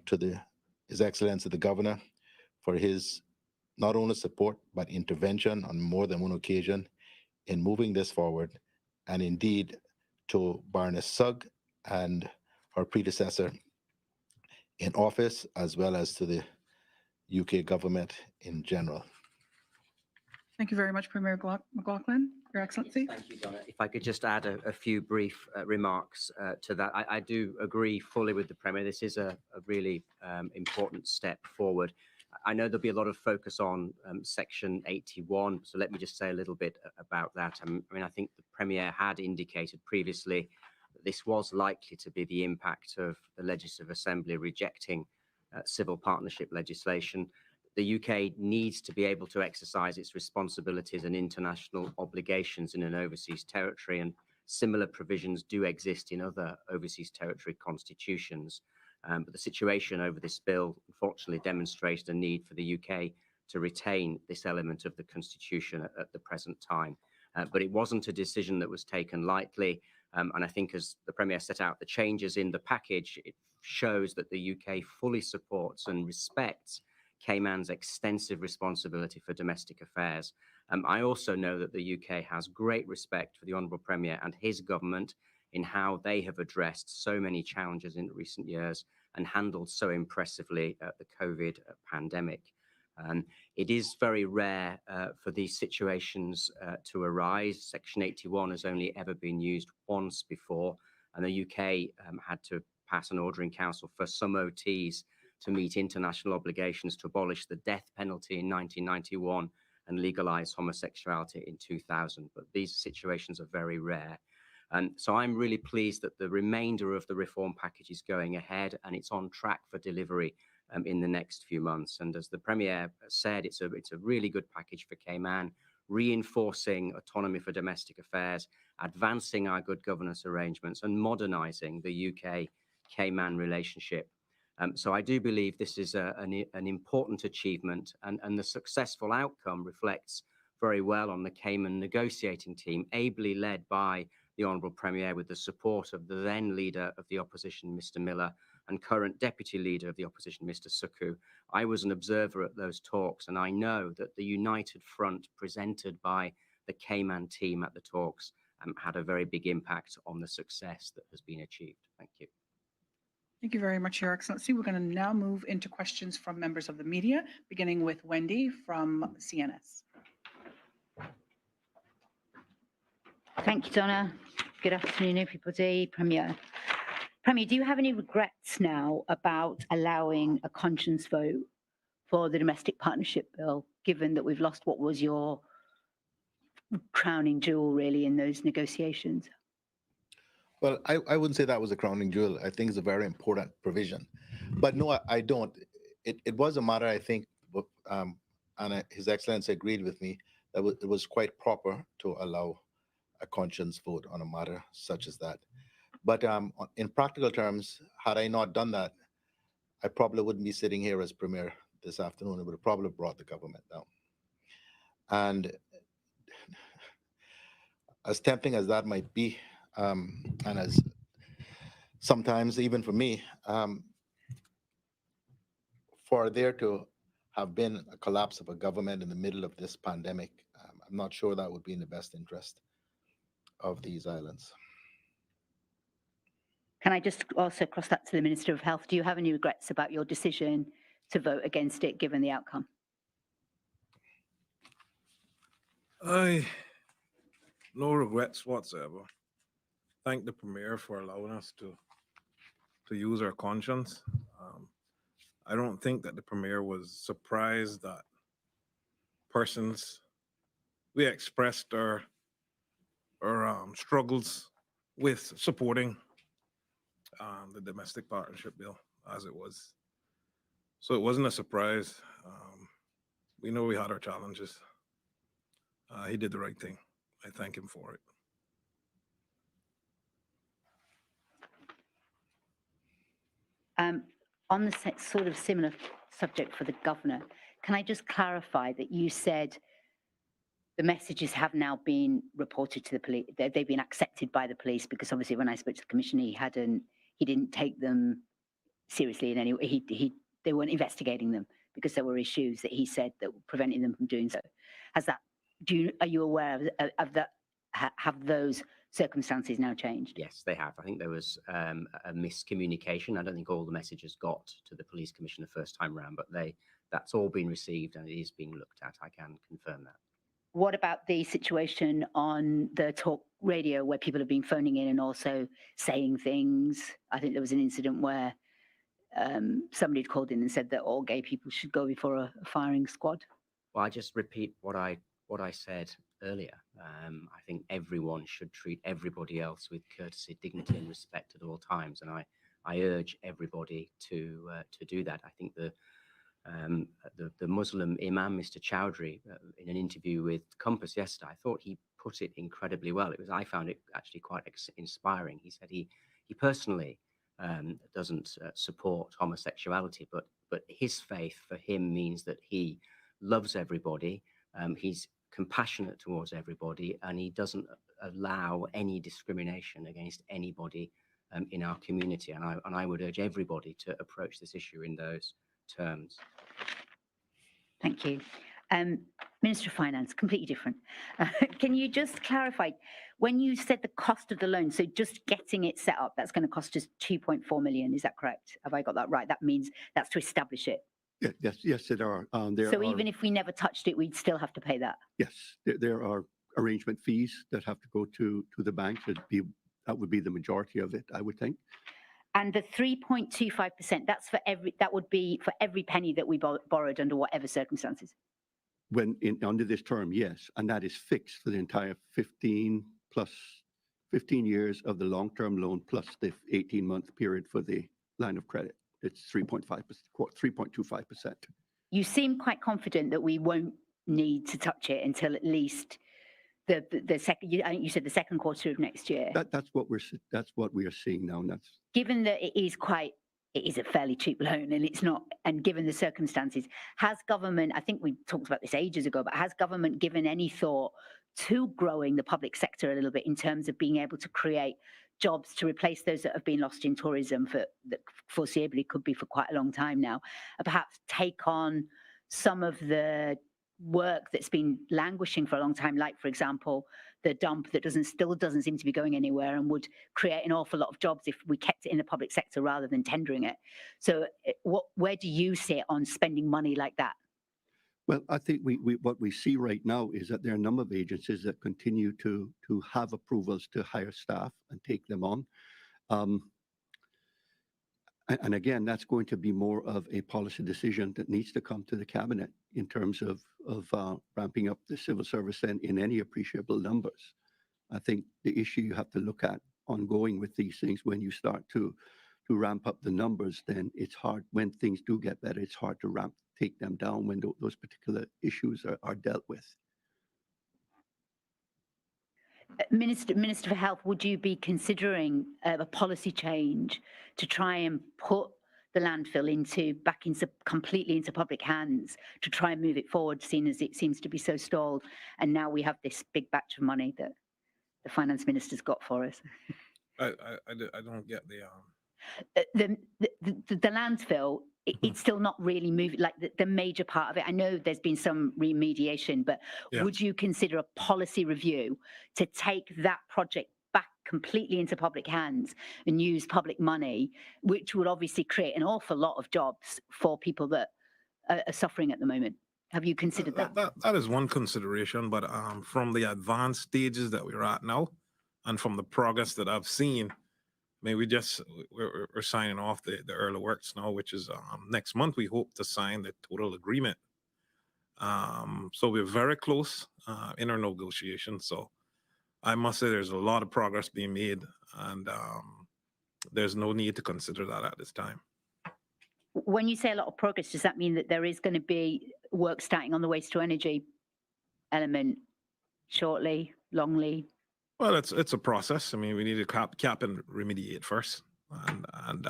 to His Excellency the Governor for his not only support but intervention on more than one occasion in moving this forward, and indeed to Baroness Sugg and her predecessor in office, as well as to the UK government in general. Thank you very much, Premier McLaughlin, Your Excellency. Thank you, Donna. If I could just add a few brief remarks to that. I do agree fully with the Premier. This is a really important step forward. I know there'll be a lot of focus on Section 81, so let me just say a little bit about that. I mean, I think the Premier had indicated previously that this was likely to be the impact of the Legislative Assembly rejecting civil partnership legislation. The UK needs to be able to exercise its responsibilities and international obligations in an overseas territory, and similar provisions do exist in other overseas territory constitutions. But the situation over this bill unfortunately demonstrated a need for the UK to retain this element of the Constitution at the present time. But it wasn't a decision that was taken lightly. And I think as the Premier set out the changes in the package, it shows that the UK fully supports and respects Cayman's extensive responsibility for domestic affairs. I also know that the UK has great respect for the Honourable Premier and his government in how they have addressed so many challenges in recent years and handled so impressively the COVID pandemic. It is very rare for these situations to arise. Section 81 has only ever been used once before, and the UK had to pass an order in council for some OTs to meet international obligations to abolish the death penalty in 1991 and legalize homosexuality in 2000. But these situations are very rare. So I'm really pleased that the remainder of the reform package is going ahead and it's on track for delivery in the next few months. And as the Premier said, it's a really good package for Cayman, reinforcing autonomy for domestic affairs, advancing our good governance arrangements and modernizing the UK-Cayman relationship. So I do believe this is an important achievement, and the successful outcome reflects very well on the Cayman negotiating team, ably led by the Honourable Premier with the support of the then Leader of the Opposition, Mr. Miller, and current Deputy Leader of the Opposition, Mr. Suku. I was an observer at those talks, and I know that the united front presented by the Cayman team at the talks had a very big impact on the success that has been achieved. Thank you. Thank you very much, Your Excellency. We're going to now move into questions from members of the media, beginning with Wendy from CNS. Thank you, Donna. Good afternoon, everybody. Premier, do you have any regrets now about allowing a conscience vote for the domestic partnership bill, given that we've lost what was your crowning jewel, really, in those negotiations? Well, I wouldn't say that was a crowning jewel. I think it's a very important provision. But no, I don't. It was a matter, I think, and His Excellency agreed with me, that it was quite proper to allow a conscience vote on a matter such as that. But in practical terms, had I not done that, I probably wouldn't be sitting here as Premier this afternoon. It would have probably brought the government down. And as tempting as that might be, and as sometimes even for me, for there to have been a collapse of a government in the middle of this pandemic, I'm not sure that would be in the best interest of these islands. Can I just also cross that to the Minister of Health? Do you have any regrets about your decision to vote against it, given the outcome? No regrets whatsoever. Thank the Premier for allowing us to use our conscience. I don't think that the Premier was surprised that we expressed our struggles with supporting the domestic partnership bill as it was. So it wasn't a surprise. We know we had our challenges. He did the right thing. I thank him for it. On the sort of similar subject for the governor, can I just clarify that you said the messages have now been reported to the police, they've been accepted by the police, because obviously when I spoke to the commissioner, he didn't take them seriously in any way. They weren't investigating them because there were issues that he said that were preventing them from doing so. Are you aware of that? Have those circumstances now changed? Yes, they have. I think there was a miscommunication. I don't think all the messages got to the police commissioner first time round, but that's all been received and it is being looked at. I can confirm that. What about the situation on the talk radio where people have been phoning in and also saying things? I think there was an incident where somebody had called in and said that all gay people should go before a firing squad. Well, I just repeat what I said earlier. I think everyone should treat everybody else with courtesy, dignity, and respect at all times, and I urge everybody to do that. I think the Muslim Imam, Mr. Chowdhury, in an interview with Compass yesterday, I thought he put it incredibly well. I found it actually quite inspiring. He said he personally doesn't support homosexuality, but his faith for him means that he loves everybody. He's compassionate towards everybody, and he doesn't allow any discrimination against anybody in our community. And I would urge everybody to approach this issue in those terms. Thank you. Minister of Finance, completely different. Can you just clarify, when you said the cost of the loan, so just getting it set up, that's going to cost us 2.4 million, is that correct? Have I got that right? That means that's to establish it. Yes, there are. So even if we never touched it, we'd still have to pay that? Yes, there are arrangement fees that have to go to the banks. That would be the majority of it, I would think. And the 3.25%, that would be for every penny that we borrowed under whatever circumstances? Under this term, yes, and that is fixed for the entire 15 years of the long-term loan plus the 18-month period for the line of credit. It's 3.25%. You seem quite confident that we won't need to touch it until at least the second. You said the second quarter of next year. That's what we are seeing now. And that's given that it is a fairly cheap loan, and it's not. And given the circumstances, has government? I think we talked about this ages ago, but has government given any thought to growing the public sector a little bit in terms of being able to create jobs to replace those that have been lost in tourism that foreseeably could be for quite a long time now, and perhaps take on some of the work that's been languishing for a long time, like, for example, the dump that still doesn't seem to be going anywhere and would create an awful lot of jobs if we kept it in the public sector rather than tendering it. So where do you sit on spending money like that? Well, I think what we see right now is that there are a number of agencies that continue to have approvals to hire staff and take them on. And again, that's going to be more of a policy decision that needs to come to the cabinet in terms of ramping up the civil service in any appreciable numbers. I think the issue you have to look at ongoing with these things, when you start to ramp up the numbers, then it's hard. When things do get better, it's hard to take them down when those particular issues are dealt with. Minister for Health, would you be considering a policy change to try and put the landfill back completely into public hands to try and move it forward, seeing as it seems to be so stalled, and now we have this big batch of money that the finance minister's got for us? I don't get the landfill. It's still not really moving, like the major part of it. I know there's been some remediation, but would you consider a policy review to take that project back completely into public hands and use public money, which would obviously create an awful lot of jobs for people that are suffering at the moment? Have you considered that? That is one consideration, but from the advanced stages that we're at now, and from the progress that I've seen, I mean, we're signing off the early works now, which is next month. We hope to sign the total agreement. So we're very close in our negotiations. So I must say there's a lot of progress being made, and there's no need to consider that at this time. When you say a lot of progress, does that mean that there is going to be work starting on the waste to energy element shortly, longly? Well, it's a process. I mean, we need to cap and remediate first, and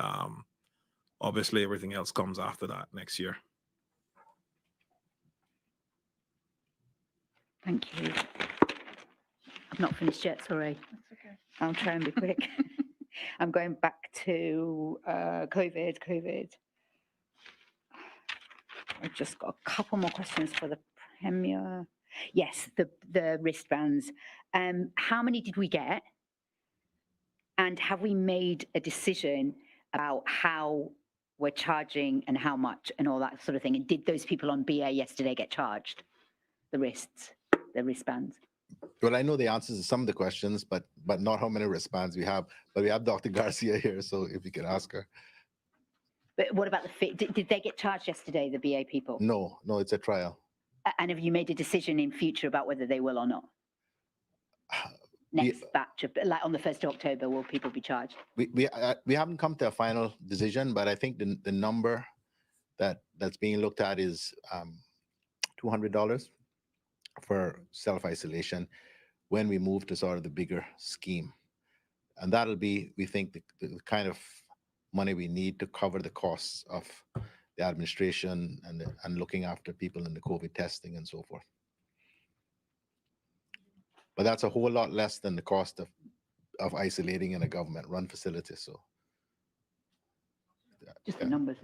obviously everything else comes after that next year. Thank you. I've not finished yet, sorry. That's okay. I'll try and be quick. I'm going back to COVID. I've just got a couple more questions for the Premier. Yes, the wristbands. How many did we get? And have we made a decision about how we're charging and how much and all that sort of thing? And did those people on BA yesterday get charged the wristbands? Well, I know the answers to some of the questions, but not how many wristbands we have. But we have Dr. Garcia here, so if you can ask her. But what about the fee? Did they get charged yesterday, the BA people? No, it's a trial. And have you made a decision in future about whether they will or not? Next batch of, like on the 1st of October, will people be charged? We haven't come to a final decision, but I think the number that's being looked at is $200 for self-isolation when we move to sort of the bigger scheme. And that'll be, we think, the kind of money we need to cover the costs of the administration and looking after people in the COVID testing and so forth. But that's a whole lot less than the cost of isolating in a government-run facility. So just the numbers.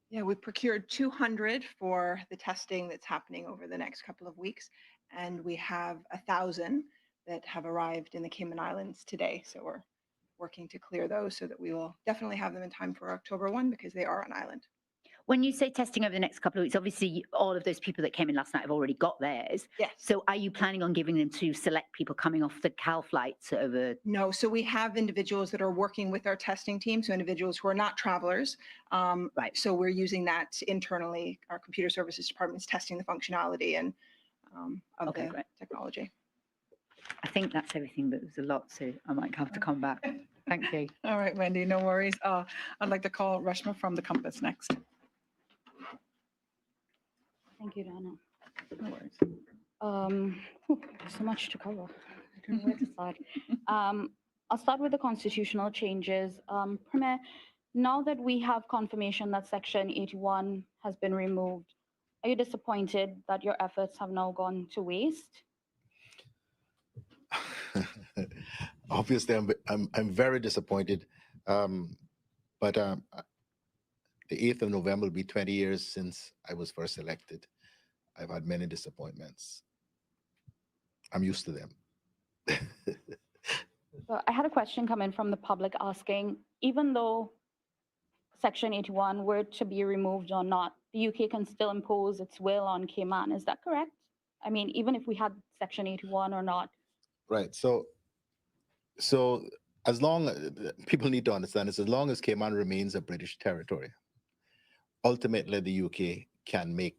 Yeah, we procured 200 for the testing that's happening over the next couple of weeks, and we have 1,000 that have arrived in the Cayman Islands today. So we're working to clear those so that we will definitely have them in time for October 1 because they are on island. When you say testing over the next couple of weeks, obviously all of those people that came in last night have already got theirs. Yes. So are you planning on giving them to select people coming off the CAL flights over? No, so we have individuals that are working with our testing team, so individuals who are not travelers. Right. So we're using that internally. Our computer services department is testing the functionality and of the technology. I think that's everything, but there's a lot, so I might have to come back. Thank you. All right, Wendy, no worries. I'd like to call Reshma from the Compass next. Thank you, Donna. No worries. So much to cover. I don't know where to start. I'll start with the constitutional changes. Premier, now that we have confirmation that Section 81 has been removed, are you disappointed that your efforts have now gone to waste? Obviously, I'm very disappointed. But the 8th of November will be 20 years since I was first elected. I've had many disappointments. I'm used to them. So I had a question come in from the public asking, even though Section 81 were to be removed or not, the UK can still impose its will on Cayman. Is that correct? I mean, even if we had Section 81 or not. Right. So as long people need to understand this, as long as Cayman remains a British territory, ultimately the UK can make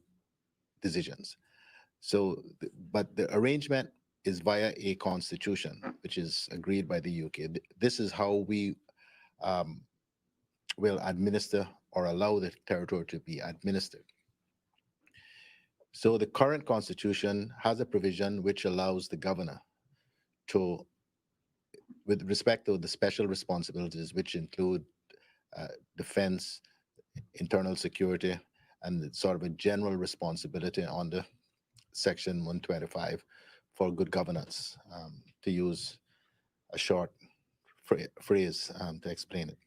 decisions. So, but the arrangement is via a constitution, which is agreed by the UK. This is how we will administer or allow the territory to be administered. So the current constitution has a provision which allows the governor to, with respect to the special responsibilities, which include defense, internal security, and sort of a general responsibility under Section 125 for good governance, to use a short phrase to explain it.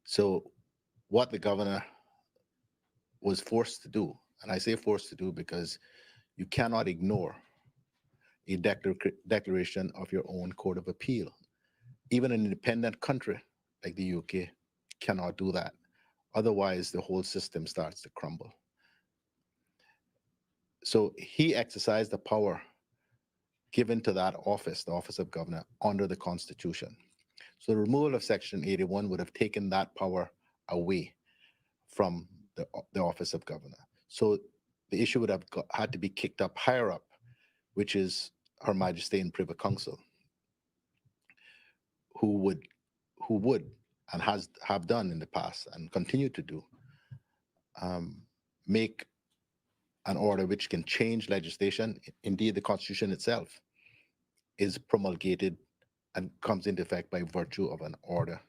So what the governor was forced to do, and I say forced to do because you cannot ignore a declaration of your own Court of Appeal. Even an independent country like the UK cannot do that. Otherwise, the whole system starts to crumble. So he exercised the power given to that office, the office of governor, under the Constitution. So the removal of Section 81 would have taken that power away from the office of governor. So the issue would have had to be kicked up higher up, which is Her Majesty and Privy Council, who would and have done in the past and continue to do, make an order which can change legislation. Indeed, the Constitution itself is promulgated and comes into effect by virtue of an order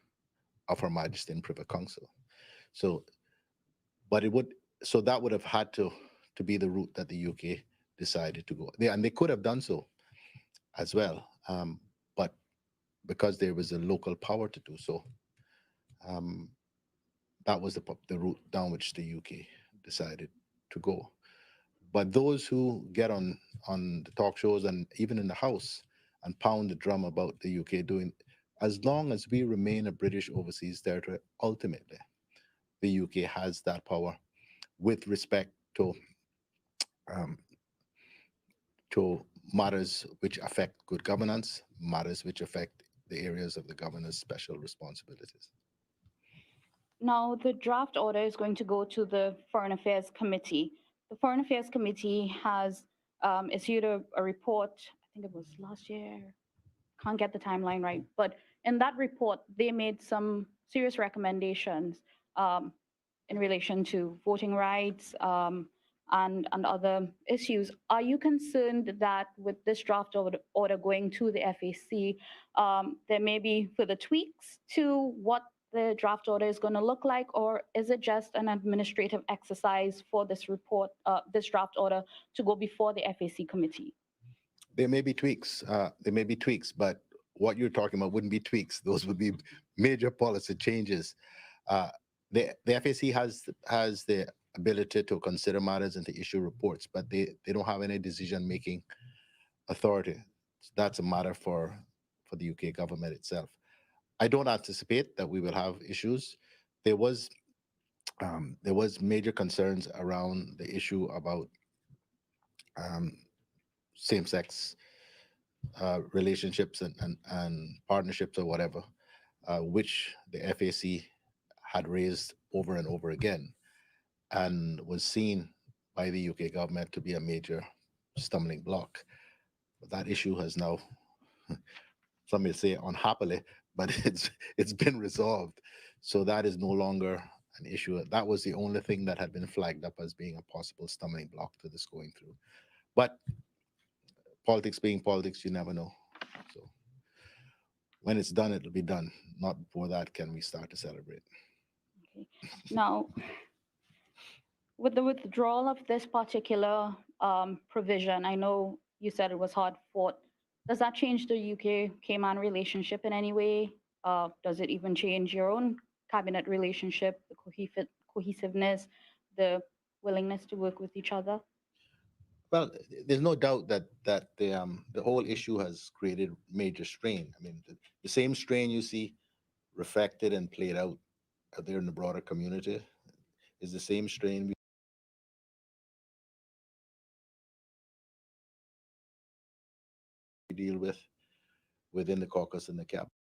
of Her Majesty and Privy Council. So, but that would have had to be the route that the UK decided to go. And they could have done so as well, but because there was a local power to do so, that was the route down which the UK decided to go. But those who get on the talk shows and even in the House and pound the drum about the UK doing. As long as we remain a British overseas territory, ultimately, the UK has that power with respect um, to matters which affect good governance, matters which affect the areas of the governor's special responsibilities. Now, the draft order is going to go to the Foreign Affairs Committee. The Foreign Affairs Committee has issued a report, I think it was last year, can't get the timeline right, but in that report, they made some serious recommendations in relation to voting rights and other issues. Are you concerned that with this draft order going to the FAC, there may be further tweaks to what the draft order is going to look like, or is it just an administrative exercise for this report, this draft order to go before the FAC committee? There may be tweaks. But what you're talking about wouldn't be tweaks. Those would be major policy changes. The FAC has the ability to consider matters and to issue reports, but they don't have any decision-making authority. That's a matter for the UK government itself. I don't anticipate that we will have issues. There was major concerns around the issue about same-sex relationships and partnerships or whatever, which the FAC had raised over and over again, and was seen by the UK government to be a major stumbling block. That issue has now, some may say unhappily, but it's been resolved. So that is no longer an issue. That was the only thing that had been flagged up as being a possible stumbling block to this going through. But politics being politics, you never know. So when it's done, it'll be done. Not before that can we start to celebrate. Okay. Now, with the withdrawal of this particular provision, I know you said it was hard fought. Does that change the UK-Cayman relationship in any way? Does it even change your own cabinet relationship, the cohesiveness, the willingness to work with each other? Well, there's no doubt that the whole issue has created major strain. I mean, the same strain you see reflected and played out there in the broader community is the same strain we deal with within the caucus and the cabinet.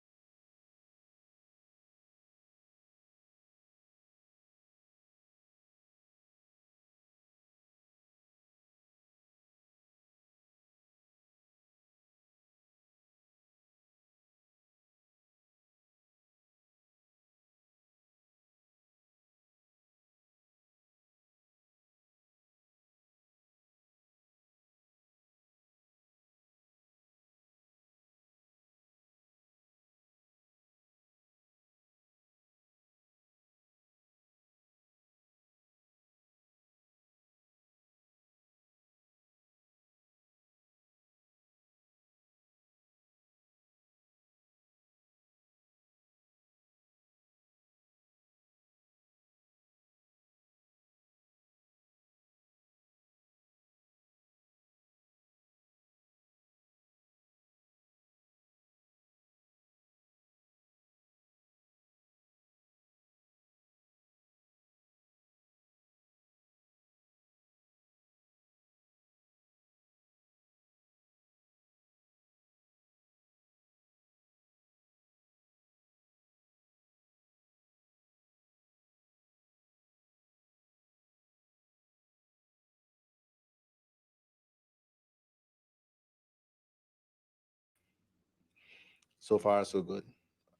So far, so good,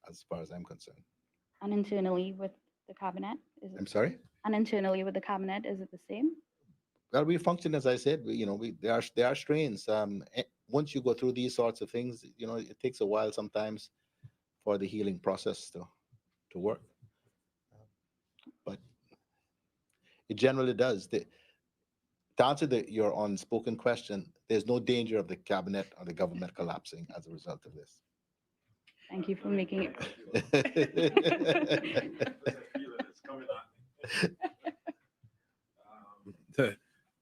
as far as I'm concerned. And internally with the cabinet, is it? I'm sorry? And internally with the cabinet, is it the same? Well, we function, as I said, there are strains. Once you go through these sorts of things, it takes a while sometimes for the healing process to work. But it generally does. To answer your unspoken question, there's no danger of the cabinet or the government collapsing as a result of this. Thank you for making it.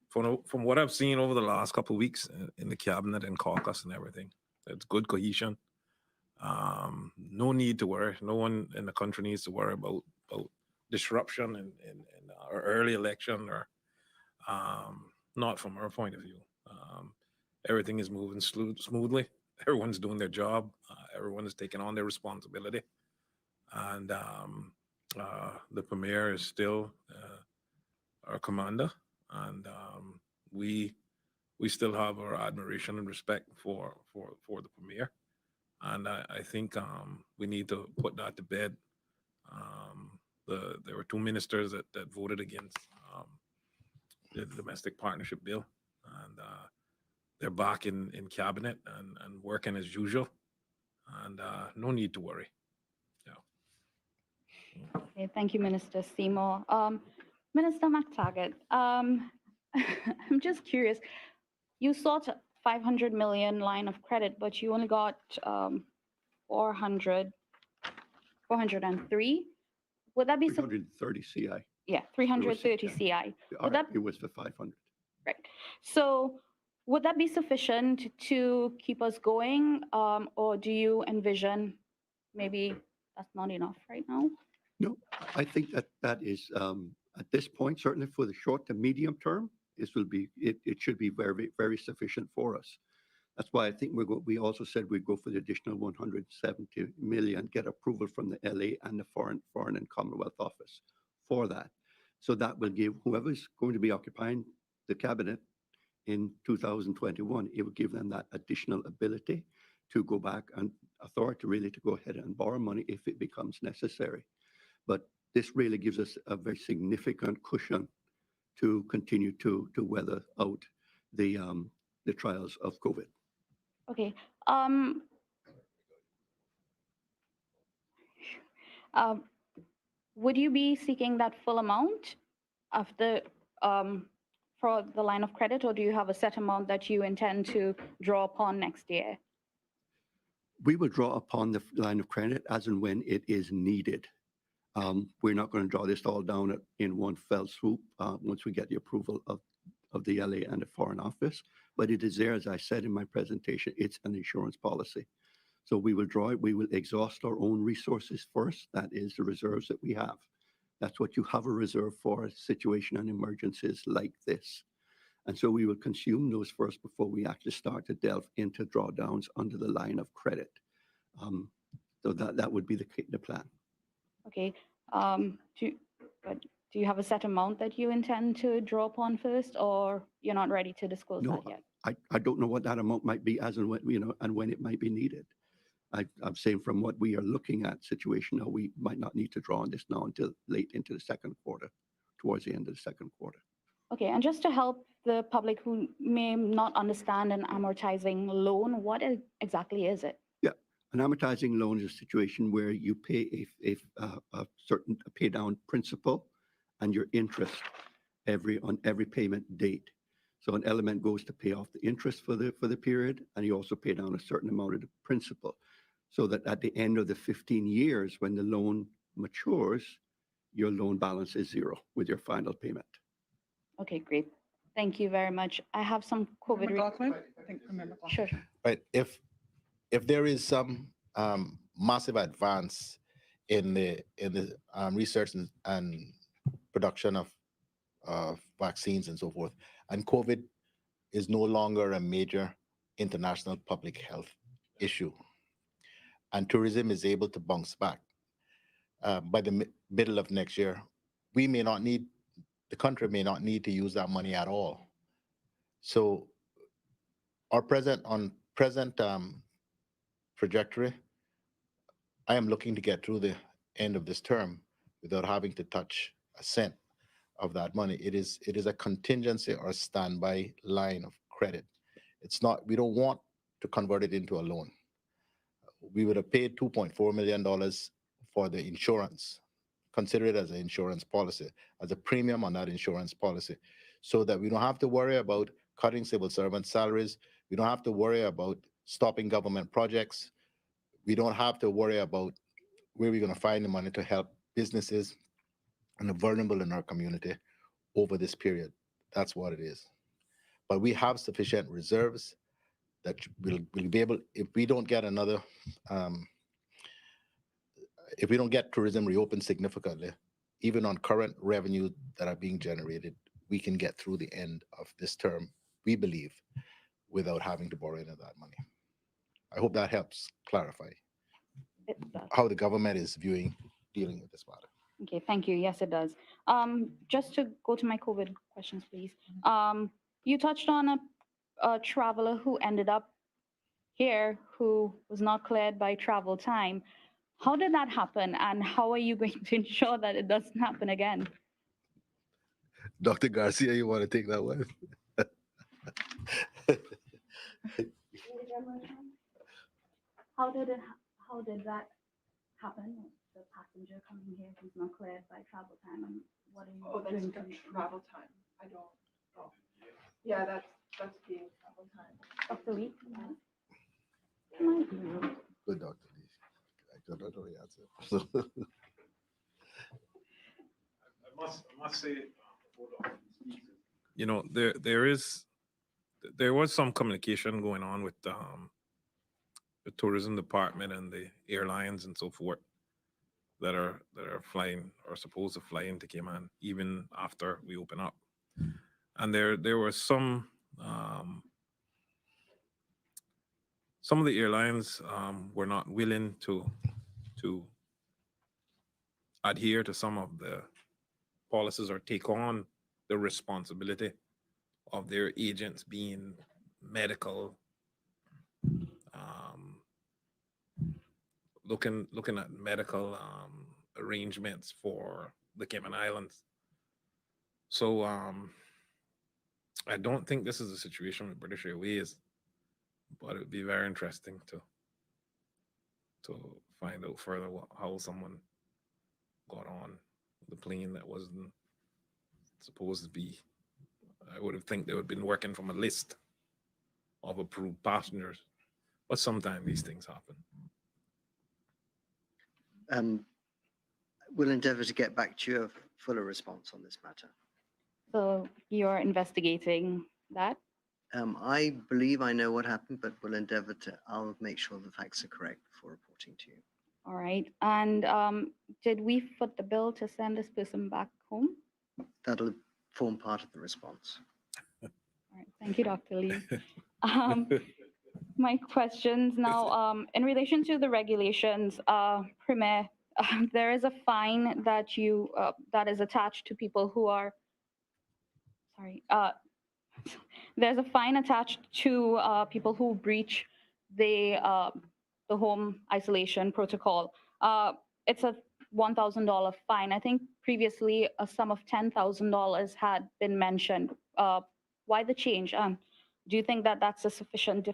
From what I've seen over the last couple of weeks in the cabinet and caucus and everything, It's good cohesion. No need to worry. No one in the country needs to worry about disruption in our early election or not from our point of view. Everything is moving smoothly. Everyone's doing their job. Everyone is taking on their responsibility. And the premier is still our commander. And we still have our admiration and respect for the premier. And I think we need to put that to bed. There were two ministers that voted against the domestic partnership bill, and they're back in cabinet and working as usual, and no need to worry. Yeah. Okay, thank you, Minister Seymour. Minister McTaggart, I'm just curious. You sought 500 million line of credit, but you only got 403. Would that be 330 CI. Yeah, 330 CI. Would that It was for 500. right? So would that be sufficient to keep us going, or do you envision maybe that's not enough right now? No, I think that is, at this point, certainly for the short to medium term, it should be very, very sufficient for us. That's why I think we also said we'd go for the additional 170 million, get approval from the LA and the Foreign and Commonwealth Office for that. So that will give whoever's going to be occupying the cabinet in 2021, it will give them that additional ability to go back and authority really to go ahead and borrow money if it becomes necessary. But this really gives us a very significant cushion to continue to weather out the trials of COVID. Okay. Would you be seeking that full amount of the for the line of credit, or do you have a set amount that you intend to draw upon next year? We will draw upon the line of credit as and when it is needed. We're not going to draw this all down in one fell swoop once we get the approval of the LA and the Foreign Office. But it is there, as I said in my presentation, it's an insurance policy. So we will draw it. We will exhaust our own resources first. That is the reserves that we have. That's what you have a reserve for, a situation and emergencies like this. And so we will consume those first before we actually start to delve into drawdowns under the line of credit. So that would be the plan. Okay. Do you have a set amount that you intend to draw upon first, or you're not ready to disclose that yet? I don't know what that amount might be as and when, and when it might be needed. I'm saying from what we are looking at situation now, we might not need to draw on this now until late into the second quarter, towards the end of the second quarter. Okay, and just to help the public who may not understand an amortizing loan, what exactly is it? Yeah, an amortizing loan is a situation where you pay a certain pay down principal and your interest on every payment date. So an element goes to pay off the interest for the period, and you also pay down a certain amount of the principal, so that at the end of the 15 years, when the loan matures, your loan balance is zero with your final payment. Okay, great. Thank you very much. I have some COVID. McLaughlin? I think Member McLaughlin. Sure. Right. If there is some massive advance in the research and production of vaccines and so forth, and COVID is no longer a major international public health issue, and tourism is able to bounce back by the middle of next year, the country may not need to use that money at all. So our present trajectory, I am looking to get through the end of this term without having to touch a cent of that money. It is a contingency or a standby line of credit. It's not, we don't want to convert it into a loan. We would have paid $2.4 million for the insurance. Consider it as an insurance policy, as a premium on that insurance policy, so that we don't have to worry about cutting civil servant salaries. We don't have to worry about stopping government projects. We don't have to worry about where we're going to find the money to help businesses and the vulnerable in our community over this period. That's what it is. But we have sufficient reserves that we'll be able, if we don't get another, if we don't get tourism reopened significantly, even on current revenue that are being generated, we can get through the end of this term, we believe, without having to borrow any of that money. I hope that helps clarify It does. how the government is dealing with this matter. Okay, thank you. Yes, it does. Just to go to my COVID questions, please. You touched on a traveler who ended up here who was not cleared by travel time. How did that happen, and how are you going to ensure that it doesn't happen again? Dr. Garcia, you want to take that one? How did that happen? The passenger coming here who's not cleared by travel time, and what are you doing to travel time. I don't know. Yeah, that's being travel time. Dr. Lee? Good, Dr. Lee. I don't know the answer. I must say, you know, there was some communication going on with the tourism department and the airlines and so forth that are flying or supposed to fly into Cayman even after we open up. And there were some of the airlines were not willing to adhere to some of the policies or take on the responsibility of their agents being medical, looking at medical arrangements for the Cayman Islands. So I don't think this is a situation with British Airways, but it would be very interesting to find out further how someone got on the plane that wasn't supposed to be. I would have think they would have been working from a list of approved passengers, but sometimes these things happen. We'll endeavor to get back to you a fuller response on this matter. So you're investigating that? I believe I know what happened, but we'll endeavor to, I'll make sure the facts are correct before reporting to you. All right. And did we foot the bill to send this person back home? That'll form part of the response. All right. Thank you, Dr. Lee. My questions now, in relation to the regulations, Premier, there is a fine that that is attached to people who are, sorry, there's a fine attached to people who breach the home isolation protocol. It's a $1,000 fine. I think previously a sum of $10,000 had been mentioned. Why the change? Do you think that that's a sufficient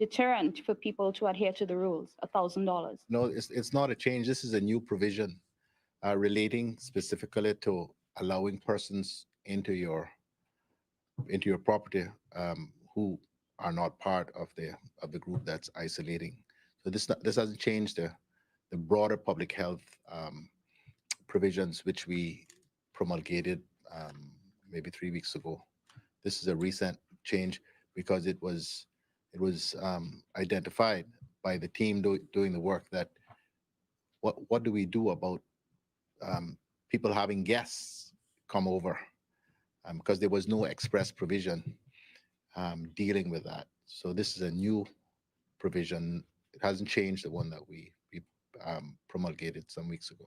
deterrent for people to adhere to the rules? $1,000? No, it's not a change. This is a new provision relating specifically to allowing persons into your property who are not part of the group that's isolating. So this doesn't change the broader public health provisions which we promulgated maybe 3 weeks ago. This is a recent change because it was identified by the team doing the work that what do we do about people having guests come over because there was no express provision dealing with that. So this is a new provision. It hasn't changed the one that we promulgated some weeks ago.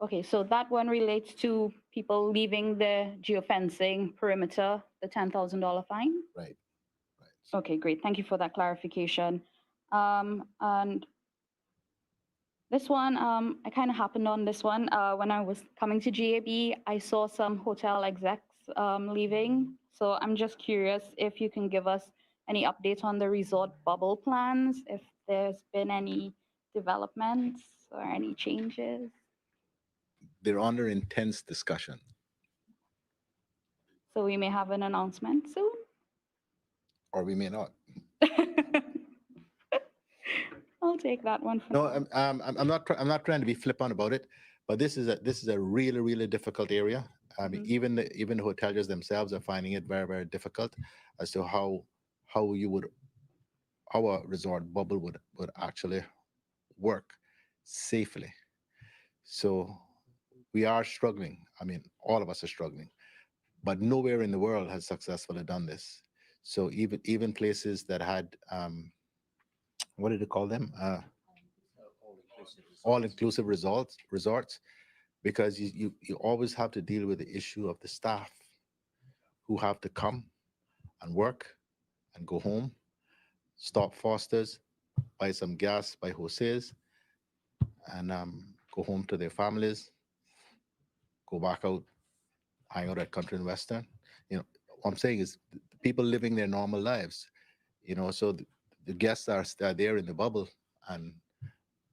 Okay, so that one relates to people leaving the geofencing perimeter, the $10,000 fine? Right. Okay, great. Thank you for that clarification. And this one, I kind of happened on this one. When I was coming to GAB, I saw some hotel execs leaving. So I'm just curious if you can give us any updates on the resort bubble plans, if there's been any developments or any changes. They're under intense discussion. So we may have an announcement soon? Or we may not. I'll take that one. For No, I'm not trying to be flippant about it, but this is a really difficult area. I mean, even the hoteliers themselves are finding it very difficult as to how you would our resort bubble would actually work safely. So we are struggling. I mean, all of us are struggling, but nowhere in the world has successfully done this. So even places that had what did they call them? All-inclusive resorts, because you always have to deal with the issue of the staff who have to come and work and go home, stop Foster's, buy some gas, buy Jose's, and go home to their families, go back out, hang out at Country and Western. What I'm saying is the people living their normal lives. So the guests are there in the bubble, and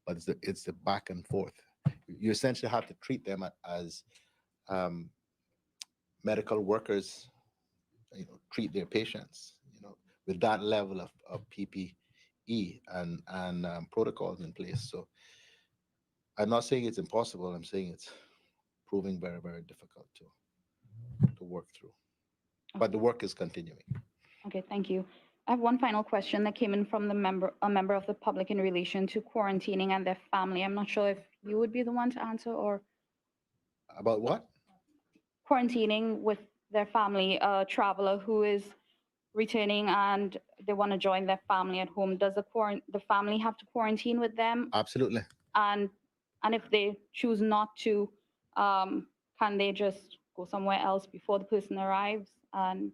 but it's the back and forth. You essentially have to treat them as um, medical workers, treat their patients, with that level of PPE and protocols in place. So I'm not saying it's impossible. I'm saying it's proving very, very difficult to work through. But the work is continuing. Okay, thank you. I have one final question that came in from a member of the public in relation to quarantining and their family. I'm not sure if you would be the one to answer, or About what? quarantining with their family, a traveler who is returning and they want to join their family at home. Does the family have to quarantine with them? Absolutely. And if they choose not to, can they just go somewhere else before the person arrives? And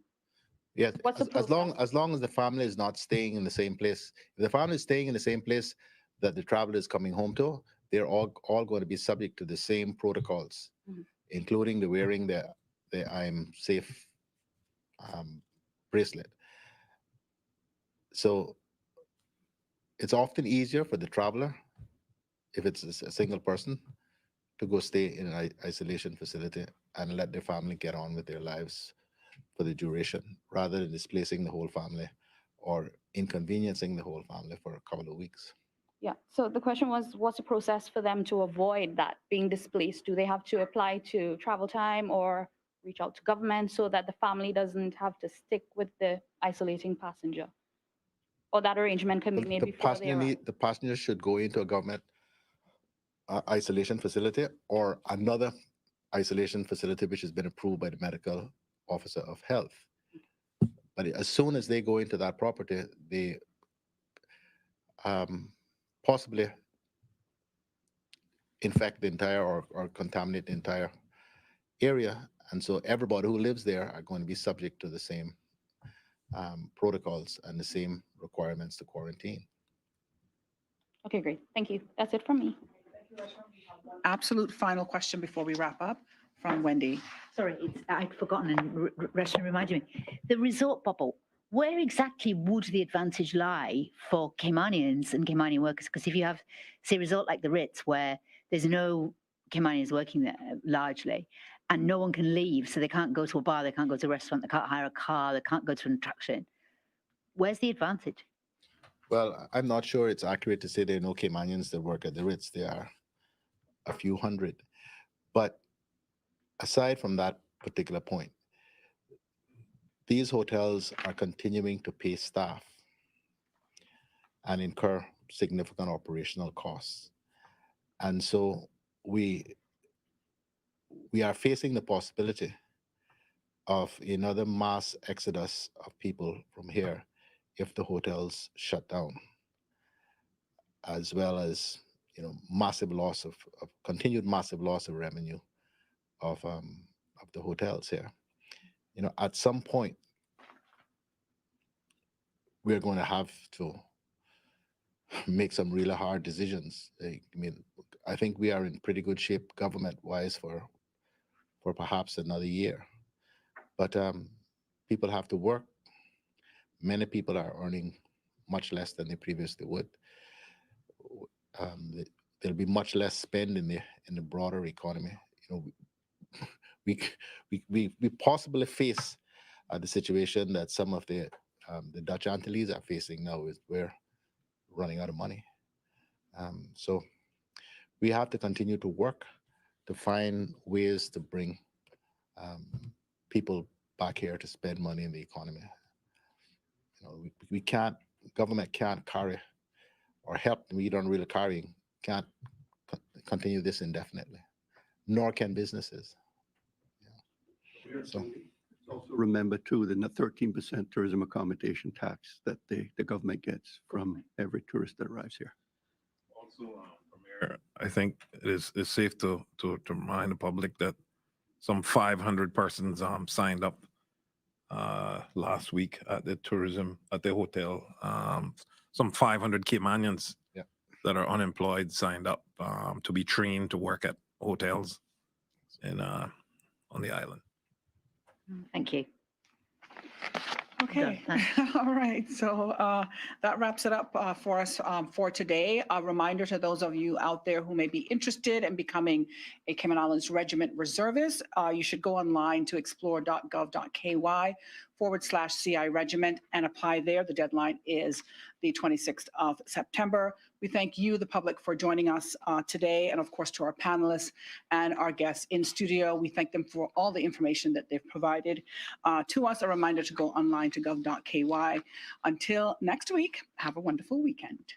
Yes, what's the process? as long as the family is not staying in the same place. If the family is staying in the same place that the traveler is coming home to, they're all going to be subject to the same protocols, Mhm. including the wearing the I'm safe bracelet. So it's often easier for the traveler, if it's a single person, to go stay in an isolation facility and let their family get on with their lives for the duration, rather than displacing the whole family or inconveniencing the whole family for a couple of weeks. Yeah. So the question was, what's the process for them to avoid that being displaced? Do they have to apply to travel time or reach out to government so that the family doesn't have to stick with the isolating passenger? Or that arrangement can be made before they arrive? The passenger should go into a government isolation facility or another isolation facility which has been approved by the medical officer of health. But as soon as they go into that property, they possibly infect the entire or contaminate the entire area. And so everybody who lives there are going to be subject to the same protocols and the same requirements to quarantine. Okay, great. Thank you. That's it from me. Absolute final question before we wrap up from Wendy. Sorry, I'd forgotten, and Reshma reminded me. The resort bubble, where exactly would the advantage lie for Caymanians and Caymanian workers? Because if you have, say, a resort like the Ritz, where there's no Caymanians working there largely, and no one can leave, so they can't go to a bar, they can't go to a restaurant, they can't hire a car, they can't go to an attraction. Where's the advantage? Well, I'm not sure it's accurate to say there are no Caymanians that work at the Ritz. There are a few hundred. But aside from that particular point, these hotels are continuing to pay staff and incur significant operational costs. And so we are facing the possibility of another mass exodus of people from here if the hotels shut down, as well as massive loss of continued massive loss of revenue of the hotels here. At some point, we're going to have to make some really hard decisions. I think we are in pretty good shape government-wise for perhaps another year. But people have to work. Many people are earning much less than they previously would. There'll be much less spend in the broader economy. We possibly face the situation that some of the Dutch Antilles are facing now, is we're running out of money. So we have to continue to work to find ways to bring people back here to spend money in the economy. We can't government can't carry or help meet on real carrying, can't continue this indefinitely, nor can businesses. Yeah. So Also remember too, the 13% tourism accommodation tax that the government gets from every tourist that arrives here. Also, Premier, I think it's safe to remind the public that some 500 persons signed up last week at the hotel. Some 500 Caymanians that are unemployed signed up to be trained to work at hotels on the island. Thank you. Okay, all right. So that wraps it up for us for today. A reminder to those of you out there who may be interested in becoming a Cayman Islands Regiment reservist, you should go online to explore.gov.ky/CI Regiment and apply there. The deadline is the 26th of September. We thank you, the public, for joining us today, and of course to our panelists and our guests in studio. We thank them for all the information that they've provided to us. A reminder to go online to gov.ky. Until next week, have a wonderful weekend.